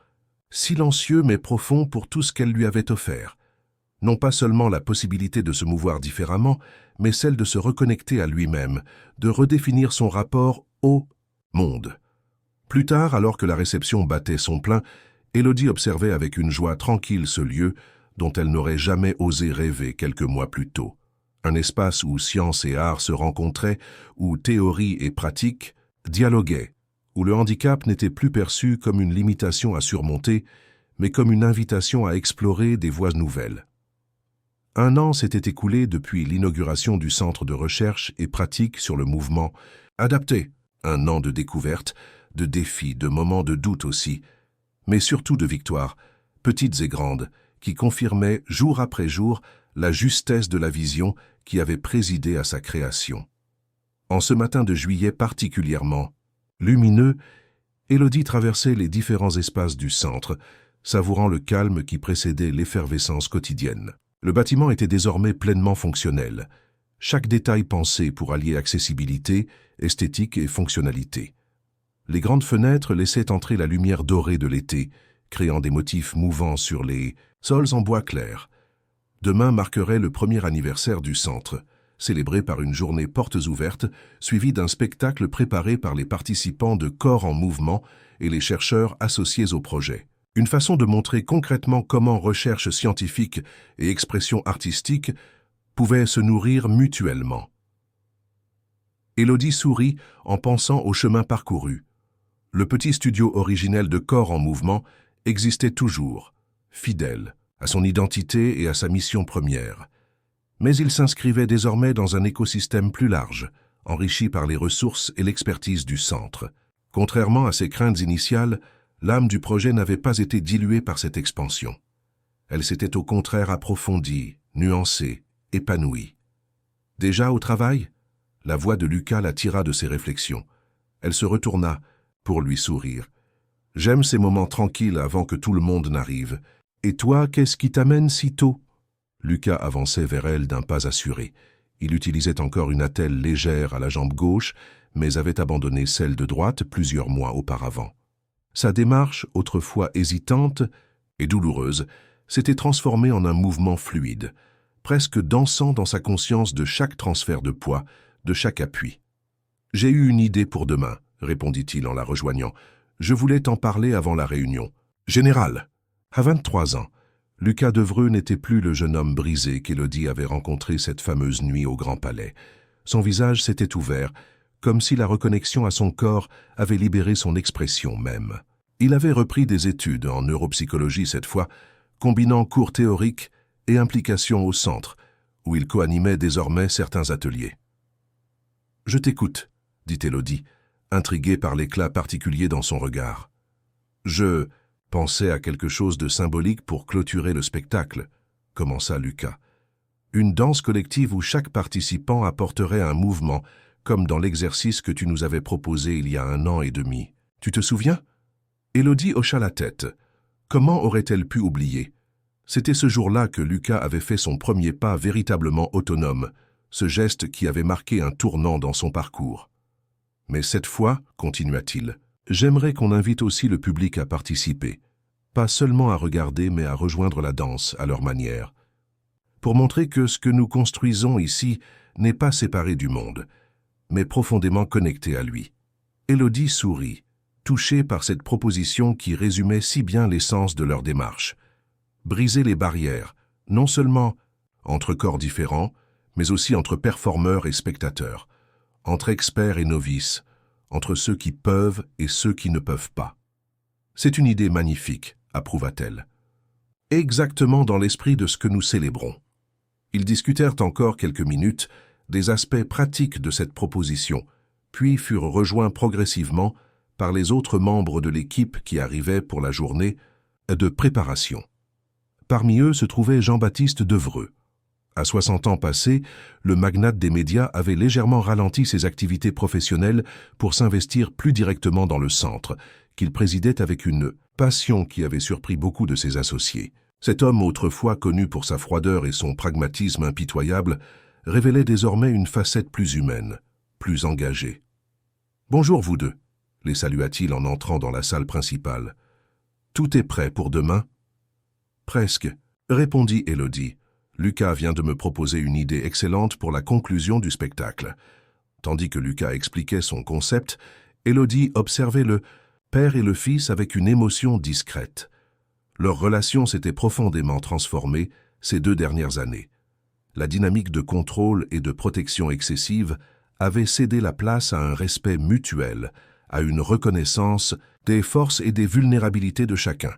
silencieux mais profond pour tout ce qu'elle lui avait offert. Non pas seulement la possibilité de se mouvoir différemment, mais celle de se reconnecter à lui-même, de redéfinir son rapport au monde. Plus tard, alors que la réception battait son plein, Élodie observait avec une joie tranquille ce lieu dont elle n'aurait jamais osé rêver quelques mois plus tôt. Un espace où science et art se rencontraient, où théorie et pratique dialoguaient, où le handicap n'était plus perçu comme une limitation à surmonter, mais comme une invitation à explorer des voies nouvelles. 1 an s'était écoulé depuis l'inauguration du centre de recherche et pratique sur le mouvement adapté. 1 an de découvertes, de défis, de moments de doute aussi, mais surtout de victoires, petites et grandes, qui confirmaient jour après jour la justesse de la vision qui avait présidé à sa création. En ce matin de juillet particulièrement lumineux, Élodie traversait les différents espaces du centre, savourant le calme qui précédait l'effervescence quotidienne. Le bâtiment était désormais pleinement fonctionnel, chaque détail pensé pour allier accessibilité, esthétique et fonctionnalité. Les grandes fenêtres laissaient entrer la lumière dorée de l'été, créant des motifs mouvants sur les sols en bois clair. Demain marquerait le premier anniversaire du centre, célébré par une journée portes ouvertes, suivie d'un spectacle préparé par les participants de Corps en Mouvement et les chercheurs associés au projet. Une façon de montrer concrètement comment recherche scientifique et expression artistique pouvaient se nourrir mutuellement. Élodie sourit en pensant au chemin parcouru. Le petit studio originel de Corps en Mouvement existait toujours, fidèle à son identité et à sa mission première. Mais il s'inscrivait désormais dans un écosystème plus large, enrichi par les ressources et l'expertise du centre. Contrairement à ses craintes initiales, l'âme du projet n'avait pas été diluée par cette expansion. Elle s'était au contraire approfondie, nuancée, épanouie. Déjà au travail, la voix de Lucas la tira de ses réflexions. Elle se retourna pour lui sourire. « J'aime ces moments tranquilles avant que tout le monde n'arrive. Et toi, qu'est-ce qui t'amène si tôt ?» Lucas avançait vers elle d'un pas assuré. Il utilisait encore une attelle légère à la jambe gauche, mais avait abandonné celle de droite plusieurs mois auparavant. Sa démarche, autrefois hésitante et douloureuse, s'était transformée en un mouvement fluide, presque dansant dans sa conscience de chaque transfert de poids, de chaque appui. « J'ai eu une idée pour demain, » répondit-il en la rejoignant. « Je voulais t'en parler avant la réunion. »« Général !» À 23 ans, Lucas Devreux n'était plus le jeune homme brisé qu'Élodie avait rencontré cette fameuse nuit au Grand Palais. Son visage s'était ouvert, comme si la reconnexion à son corps avait libéré son expression même. Il avait repris des études en neuropsychologie cette fois, combinant cours théoriques et implication au centre, où il coanimait désormais certains ateliers. « Je t'écoute, » dit Élodie, intriguée par l'éclat particulier dans son regard. « Je pensais à quelque chose de symbolique pour clôturer le spectacle, » commença Lucas. Une danse collective où chaque participant apporterait un mouvement, comme dans l'exercice que tu nous avais proposé il y a 1 an et demi. Tu te souviens? Élodie hocha la tête. Comment aurait-elle pu oublier? C'était ce jour-là que Lucas avait fait son premier pas véritablement autonome, ce geste qui avait marqué un tournant dans son parcours. Mais cette fois, continua-t-il, j'aimerais qu'on invite aussi le public à participer, pas seulement à regarder mais à rejoindre la danse à leur manière, pour montrer que ce que nous construisons ici n'est pas séparé du monde, mais profondément connecté à lui. Élodie sourit, touchée par cette proposition qui résumait si bien l'essence de leur démarche. Briser les barrières, non seulement entre corps différents, mais aussi entre performeurs et spectateurs, entre experts et novices, entre ceux qui peuvent et ceux qui ne peuvent pas. C'est une idée magnifique, approuva-t-elle. Exactement dans l'esprit de ce que nous célébrons. Ils discutèrent encore quelques minutes des aspects pratiques de cette proposition, puis furent rejoints progressivement par les autres membres de l'équipe qui arrivaient pour la journée de préparation. Parmi eux se trouvait Jean-Baptiste Devreux. À 60 ans passés, le magnate des médias avait légèrement ralenti ses activités professionnelles pour s'investir plus directement dans le centre, qu'il présidait avec une passion qui avait surpris beaucoup de ses associés. Cet homme, autrefois connu pour sa froideur et son pragmatisme impitoyable, révélait désormais une facette plus humaine, plus engagée. « Bonjour vous deux », les salua-t-il en entrant dans la salle principale. « Tout est prêt pour demain ?»« Presque », répondit Élodie. « Lucas vient de me proposer une idée excellente pour la conclusion du spectacle. » Tandis que Lucas expliquait son concept, Élodie observait le père et le fils avec une émotion discrète. Leur relation s'était profondément transformée ces 2 dernières années. La dynamique de contrôle et de protection excessive avait cédé la place à un respect mutuel, à une reconnaissance des forces et des vulnérabilités de chacun.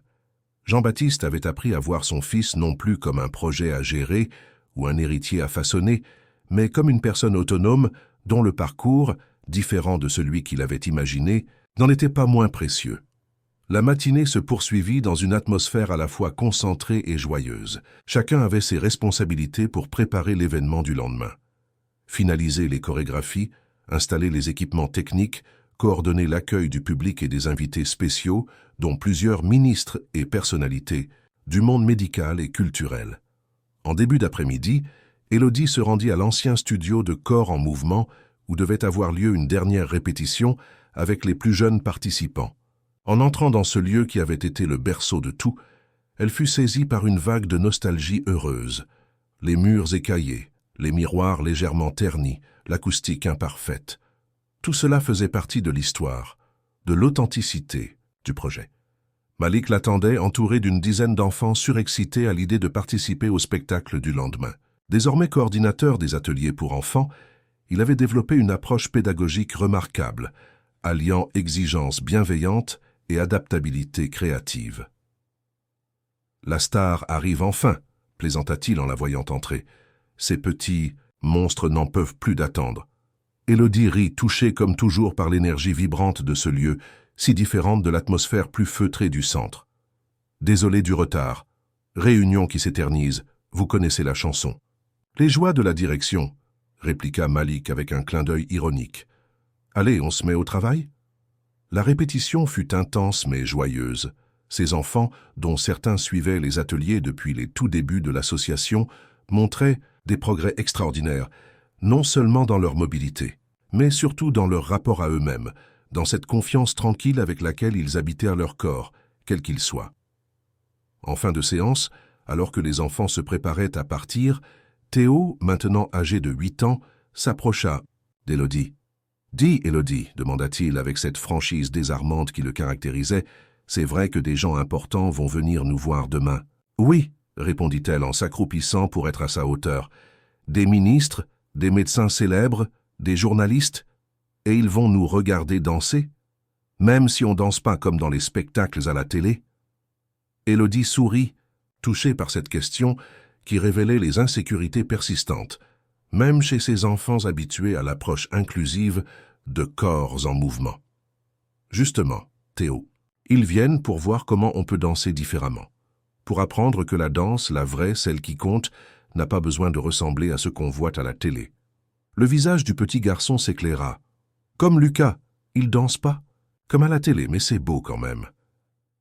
Jean-Baptiste avait appris à voir son fils non plus comme un projet à gérer ou un héritier à façonner, mais comme une personne autonome dont le parcours, différent de celui qu'il avait imaginé, n'en était pas moins précieux. La matinée se poursuivit dans une atmosphère à la fois concentrée et joyeuse. Chacun avait ses responsabilités pour préparer l'événement du lendemain. Finaliser les chorégraphies, installer les équipements techniques, coordonner l'accueil du public et des invités spéciaux, dont plusieurs ministres et personnalités, du monde médical et culturel. En début d'après-midi, Élodie se rendit à l'ancien studio de Corps en Mouvement où devait avoir lieu une dernière répétition avec les plus jeunes participants. En entrant dans ce lieu qui avait été le berceau de tout, elle fut saisie par une vague de nostalgie heureuse. Les murs écaillés, les miroirs légèrement ternis, l'acoustique imparfaite. Tout cela faisait partie de l'histoire, de l'authenticité du projet. Malik l'attendait entouré d'une dizaine d'enfants surexcités à l'idée de participer au spectacle du lendemain. Désormais coordinateur des ateliers pour enfants, il avait développé une approche pédagogique remarquable, alliant exigence bienveillante et adaptabilité créative. « La star arrive enfin », plaisanta-t-il en la voyant entrer. « Ces petits monstres n'en peuvent plus d'attendre. » Élodie rit, touchée comme toujours par l'énergie vibrante de ce lieu, si différente de l'atmosphère plus feutrée du centre. « Désolé du retard. Réunion qui s'éternise, vous connaissez la chanson. »« Les joies de la direction », répliqua Malik avec un clin d'œil ironique. « Allez, on se met au travail ?» La répétition fut intense mais joyeuse. Ces enfants, dont certains suivaient les ateliers depuis les tout débuts de l'association, montraient des progrès extraordinaires, non seulement dans leur mobilité, mais surtout dans leur rapport à eux-mêmes, dans cette confiance tranquille avec laquelle ils habitèrent leur corps, quel qu'il soit. En fin de séance, alors que les enfants se préparaient à partir, Théo, maintenant âgé de 8 ans, s'approcha d'Élodie. « Dis, Élodie, demanda-t-il avec cette franchise désarmante qui le caractérisait, « c'est vrai que des gens importants vont venir nous voir demain. »« Oui, répondit-elle en s'accroupissant pour être à sa hauteur. « Des ministres, des médecins célèbres, des journalistes, et ils vont nous regarder danser, même si on danse pas comme dans les spectacles à la télé. » Élodie sourit, touchée par cette question qui révélait les insécurités persistantes, même chez ces enfants habitués à l'approche inclusive de corps en mouvement. Justement, Théo, ils viennent pour voir comment on peut danser différemment, pour apprendre que la danse, la vraie, celle qui compte, n'a pas besoin de ressembler à ce qu'on voit à la télé. Le visage du petit garçon s'éclaira. Comme Lucas, il danse pas? Comme à la télé, mais c'est beau quand même.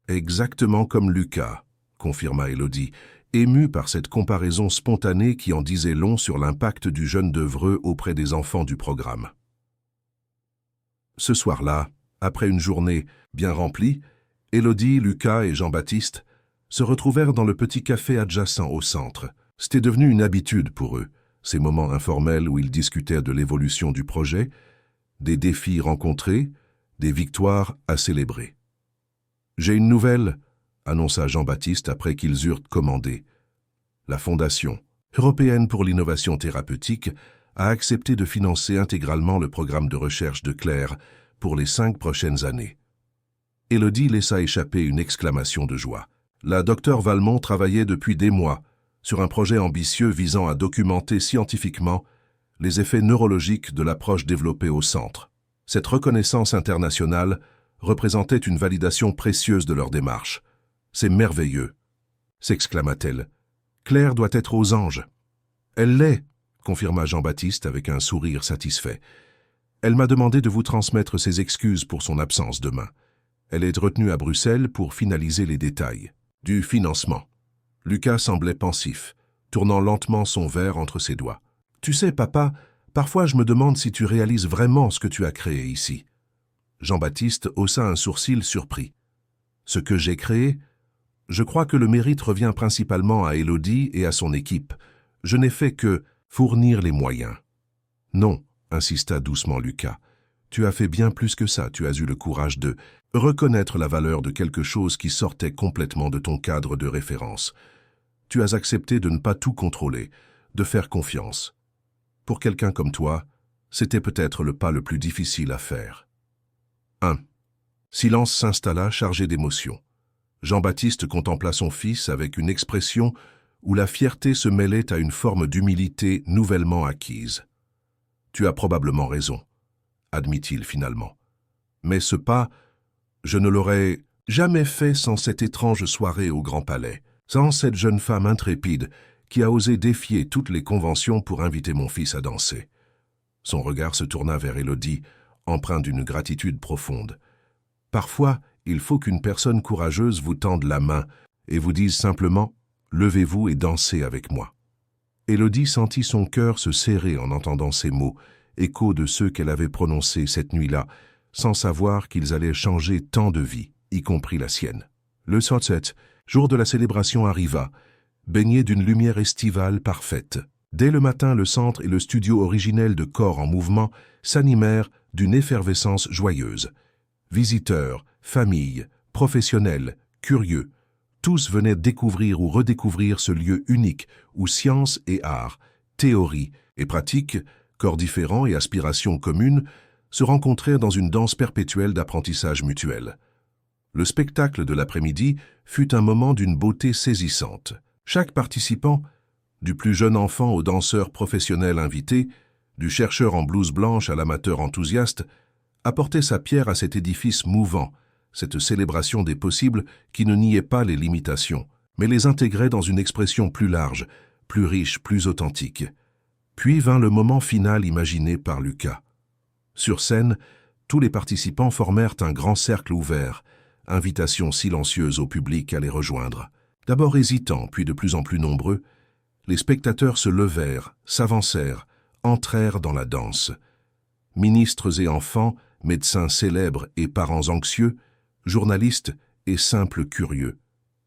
Exactement comme Lucas, confirma Élodie, émue par cette comparaison spontanée qui en disait long sur l'impact du jeune Devreux auprès des enfants du programme. Ce soir-là, après une journée bien remplie, Élodie, Lucas et Jean-Baptiste se retrouvèrent dans le petit café adjacent au centre. C'était devenu une habitude pour eux, ces moments informels où ils discutaient de l'évolution du projet, des défis rencontrés, des victoires à célébrer. « J'ai une nouvelle », annonça Jean-Baptiste après qu'ils eurent commandé. La Fondation européenne pour l'innovation thérapeutique a accepté de financer intégralement le programme de recherche de Claire pour les 5 prochaines années. Élodie laissa échapper une exclamation de joie. La docteure Valmont travaillait depuis des mois sur un projet ambitieux visant à documenter scientifiquement les effets neurologiques de l'approche développée au centre. Cette reconnaissance internationale représentait une validation précieuse de leur démarche. « C'est merveilleux !» s'exclama-t-elle. « Claire doit être aux anges. »« Elle l'est !» confirma Jean-Baptiste avec un sourire satisfait. « Elle m'a demandé de vous transmettre ses excuses pour son absence demain. Elle est retenue à Bruxelles pour finaliser les détails. Du financement. » Lucas semblait pensif, tournant lentement son verre entre ses doigts. « Tu sais, papa, parfois je me demande si tu réalises vraiment ce que tu as créé ici. » Jean-Baptiste haussa un sourcil surpris. « Ce que j'ai créé ? Je crois que le mérite revient principalement à Élodie et à son équipe. Je n'ai fait que fournir les moyens. »« Non, » insista doucement Lucas. « Tu as fait bien plus que ça, tu as eu le courage de reconnaître la valeur de quelque chose qui sortait complètement de ton cadre de référence. Tu as accepté de ne pas tout contrôler, de faire confiance. Pour quelqu'un comme toi, c'était peut-être le pas le plus difficile à faire. » 1. Silence s'installa chargé d'émotion. Jean-Baptiste contempla son fils avec une expression où la fierté se mêlait à une forme d'humilité nouvellement acquise. « Tu as probablement raison, » admit-il finalement. « Mais ce pas, je ne l'aurais jamais fait sans cette étrange soirée au Grand Palais, sans cette jeune femme intrépide qui a osé défier toutes les conventions pour inviter mon fils à danser. » Son regard se tourna vers Élodie, empreint d'une gratitude profonde. « Parfois, il faut qu'une personne courageuse vous tende la main et vous dise simplement « Levez-vous et dansez avec moi ». Élodie sentit son cœur se serrer en entendant ces mots, écho de ceux qu'elle avait prononcés cette nuit-là, sans savoir qu'ils allaient changer tant de vies, y compris la sienne. Le sunset, jour de la célébration, arriva, baigné d'une lumière estivale parfaite. Dès le matin, le centre et le studio originel de Corps en mouvement s'animèrent d'une effervescence joyeuse. Visiteurs, familles, professionnels, curieux, tous venaient découvrir ou redécouvrir ce lieu unique où science et art, théorie et pratique, corps différents et aspirations communes, se rencontrèrent dans une danse perpétuelle d'apprentissage mutuel. Le spectacle de l'après-midi fut un moment d'une beauté saisissante. Chaque participant, du plus jeune enfant au danseur professionnel invité, du chercheur en blouse blanche à l'amateur enthousiaste, apportait sa pierre à cet édifice mouvant, cette célébration des possibles qui ne niait pas les limitations, mais les intégrait dans une expression plus large, plus riche, plus authentique. Puis vint le moment final imaginé par Lucas. Sur scène, tous les participants formèrent un grand cercle ouvert, invitation silencieuse au public à les rejoindre. D'abord hésitants, puis de plus en plus nombreux, les spectateurs se levèrent, s'avancèrent, entrèrent dans la danse. Ministres et enfants, médecins célèbres et parents anxieux, journalistes et simples curieux.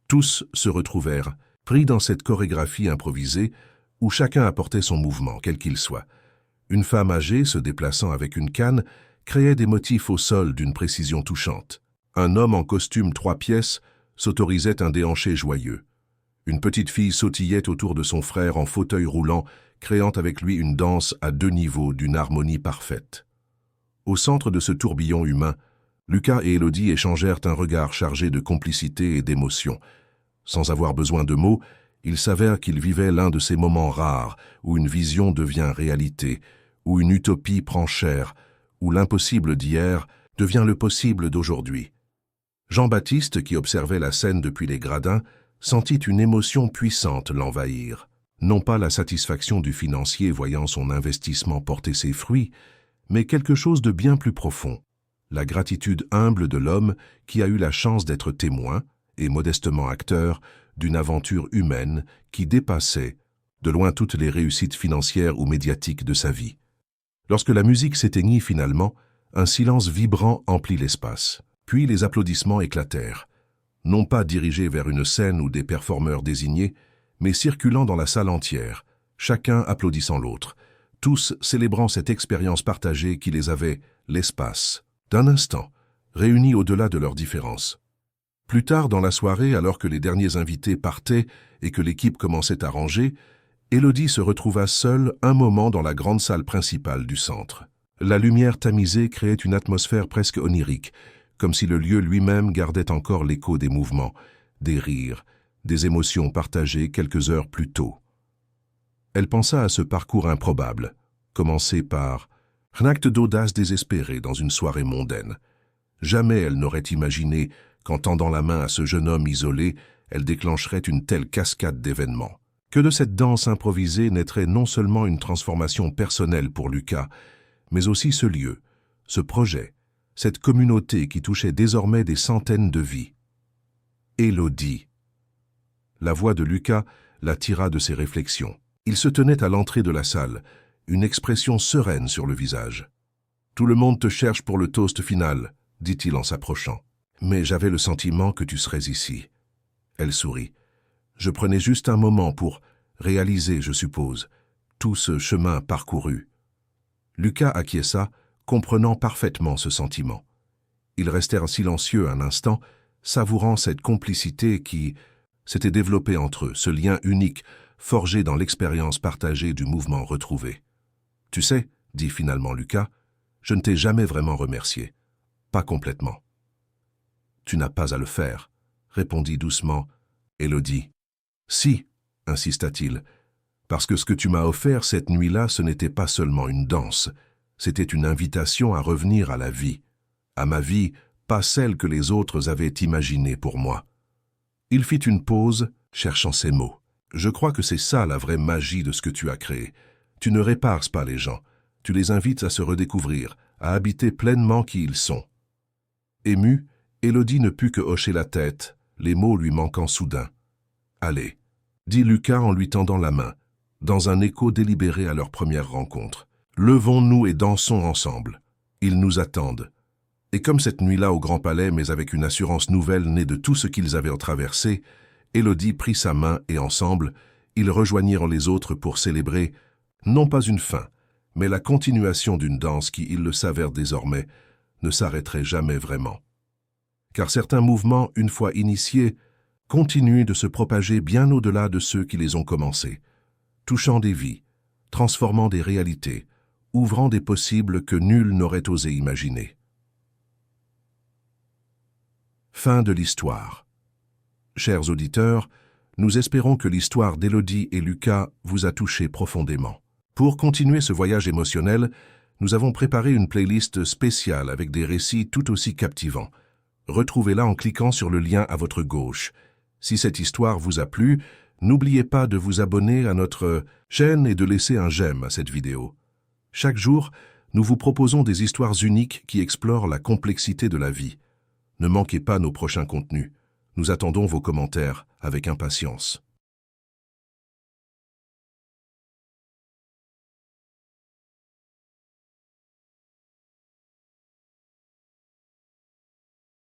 Tous se retrouvèrent, pris dans cette chorégraphie improvisée où chacun apportait son mouvement, quel qu'il soit. Une femme âgée, se déplaçant avec une canne, créait des motifs au sol d'une précision touchante. Un homme en costume 3 pièces s'autorisait un déhanché joyeux. Une petite fille sautillait autour de son frère en fauteuil roulant, créant avec lui une danse à 2 niveaux d'une harmonie parfaite. Au centre de ce tourbillon humain, Lucas et Élodie échangèrent un regard chargé de complicité et d'émotion. Sans avoir besoin de mots, il s'avère qu'ils vivaient l'un de ces moments rares où une vision devient réalité, où une utopie prend chair, où l'impossible d'hier devient le possible d'aujourd'hui. Jean-Baptiste, qui observait la scène depuis les gradins, sentit une émotion puissante l'envahir. Non pas la satisfaction du financier voyant son investissement porter ses fruits, mais quelque chose de bien plus profond, la gratitude humble de l'homme qui a eu la chance d'être témoin, et modestement acteur, d'une aventure humaine qui dépassait de loin toutes les réussites financières ou médiatiques de sa vie. Lorsque la musique s'éteignit finalement, un silence vibrant emplit l'espace. Puis les applaudissements éclatèrent, non pas dirigés vers une scène ou des performeurs désignés, mais circulant dans la salle entière, chacun applaudissant l'autre, tous célébrant cette expérience partagée qui les avait, l'espace, d'un instant, réunis au-delà de leurs différences. Plus tard dans la soirée, alors que les derniers invités partaient et que l'équipe commençait à ranger, Élodie se retrouva seule un moment dans la grande salle principale du centre. La lumière tamisée créait une atmosphère presque onirique, comme si le lieu lui-même gardait encore l'écho des mouvements, des rires, des émotions partagées quelques heures plus tôt. Elle pensa à ce parcours improbable, commencé par un acte d'audace désespéré dans une soirée mondaine. Jamais elle n'aurait imaginé qu'en tendant la main à ce jeune homme isolé, elle déclencherait une telle cascade d'événements. Que de cette danse improvisée naîtrait non seulement une transformation personnelle pour Lucas, mais aussi ce lieu, ce projet, cette communauté qui touchait désormais des centaines de vies. Élodie. La voix de Lucas la tira de ses réflexions. Il se tenait à l'entrée de la salle, une expression sereine sur le visage. « Tout le monde te cherche pour le toast final », dit-il en s'approchant. « Mais j'avais le sentiment que tu serais ici. » Elle sourit. « Je prenais juste un moment pour réaliser, je suppose, tout ce chemin parcouru. » Lucas acquiesça, comprenant parfaitement ce sentiment. Ils restèrent silencieux un instant, savourant cette complicité qui s'était développée entre eux, ce lien unique, forgé dans l'expérience partagée du mouvement retrouvé. « Tu sais, dit finalement Lucas, je ne t'ai jamais vraiment remercié. Pas complètement. »« Tu n'as pas à le faire, » répondit doucement Élodie. « Si, insista-t-il, parce que ce que tu m'as offert cette nuit-là, ce n'était pas seulement une danse, c'était une invitation à revenir à la vie, à ma vie, pas celle que les autres avaient imaginée pour moi. » Il fit une pause, cherchant ses mots. « Je crois que c'est ça la vraie magie de ce que tu as créé. Tu ne répares pas les gens, tu les invites à se redécouvrir, à habiter pleinement qui ils sont. » Émue, Élodie ne put que hocher la tête, les mots lui manquant soudain. « Allez, » dit Lucas en lui tendant la main, dans un écho délibéré à leur première rencontre. « Levons-nous et dansons ensemble. Ils nous attendent. » Et comme cette nuit-là au Grand Palais, mais avec une assurance nouvelle née de tout ce qu'ils avaient traversé, Élodie prit sa main et ensemble, ils rejoignirent les autres pour célébrer, non pas une fin, mais la continuation d'une danse qui, ils le savèrent désormais, ne s'arrêterait jamais vraiment. Car certains mouvements, une fois initiés, continuent de se propager bien au-delà de ceux qui les ont commencés, touchant des vies, transformant des réalités, ouvrant des possibles que nul n'aurait osé imaginer. Fin de l'histoire. Chers auditeurs, nous espérons que l'histoire d'Élodie et Lucas vous a touché profondément. Pour continuer ce voyage émotionnel, nous avons préparé une playlist spéciale avec des récits tout aussi captivants. Retrouvez-la en cliquant sur le lien à votre gauche. Si cette histoire vous a plu, n'oubliez pas de vous abonner à notre chaîne et de laisser un j'aime à cette vidéo. Chaque jour, nous vous proposons des histoires uniques qui explorent la complexité de la vie. Ne manquez pas nos prochains contenus. Nous attendons vos commentaires avec impatience.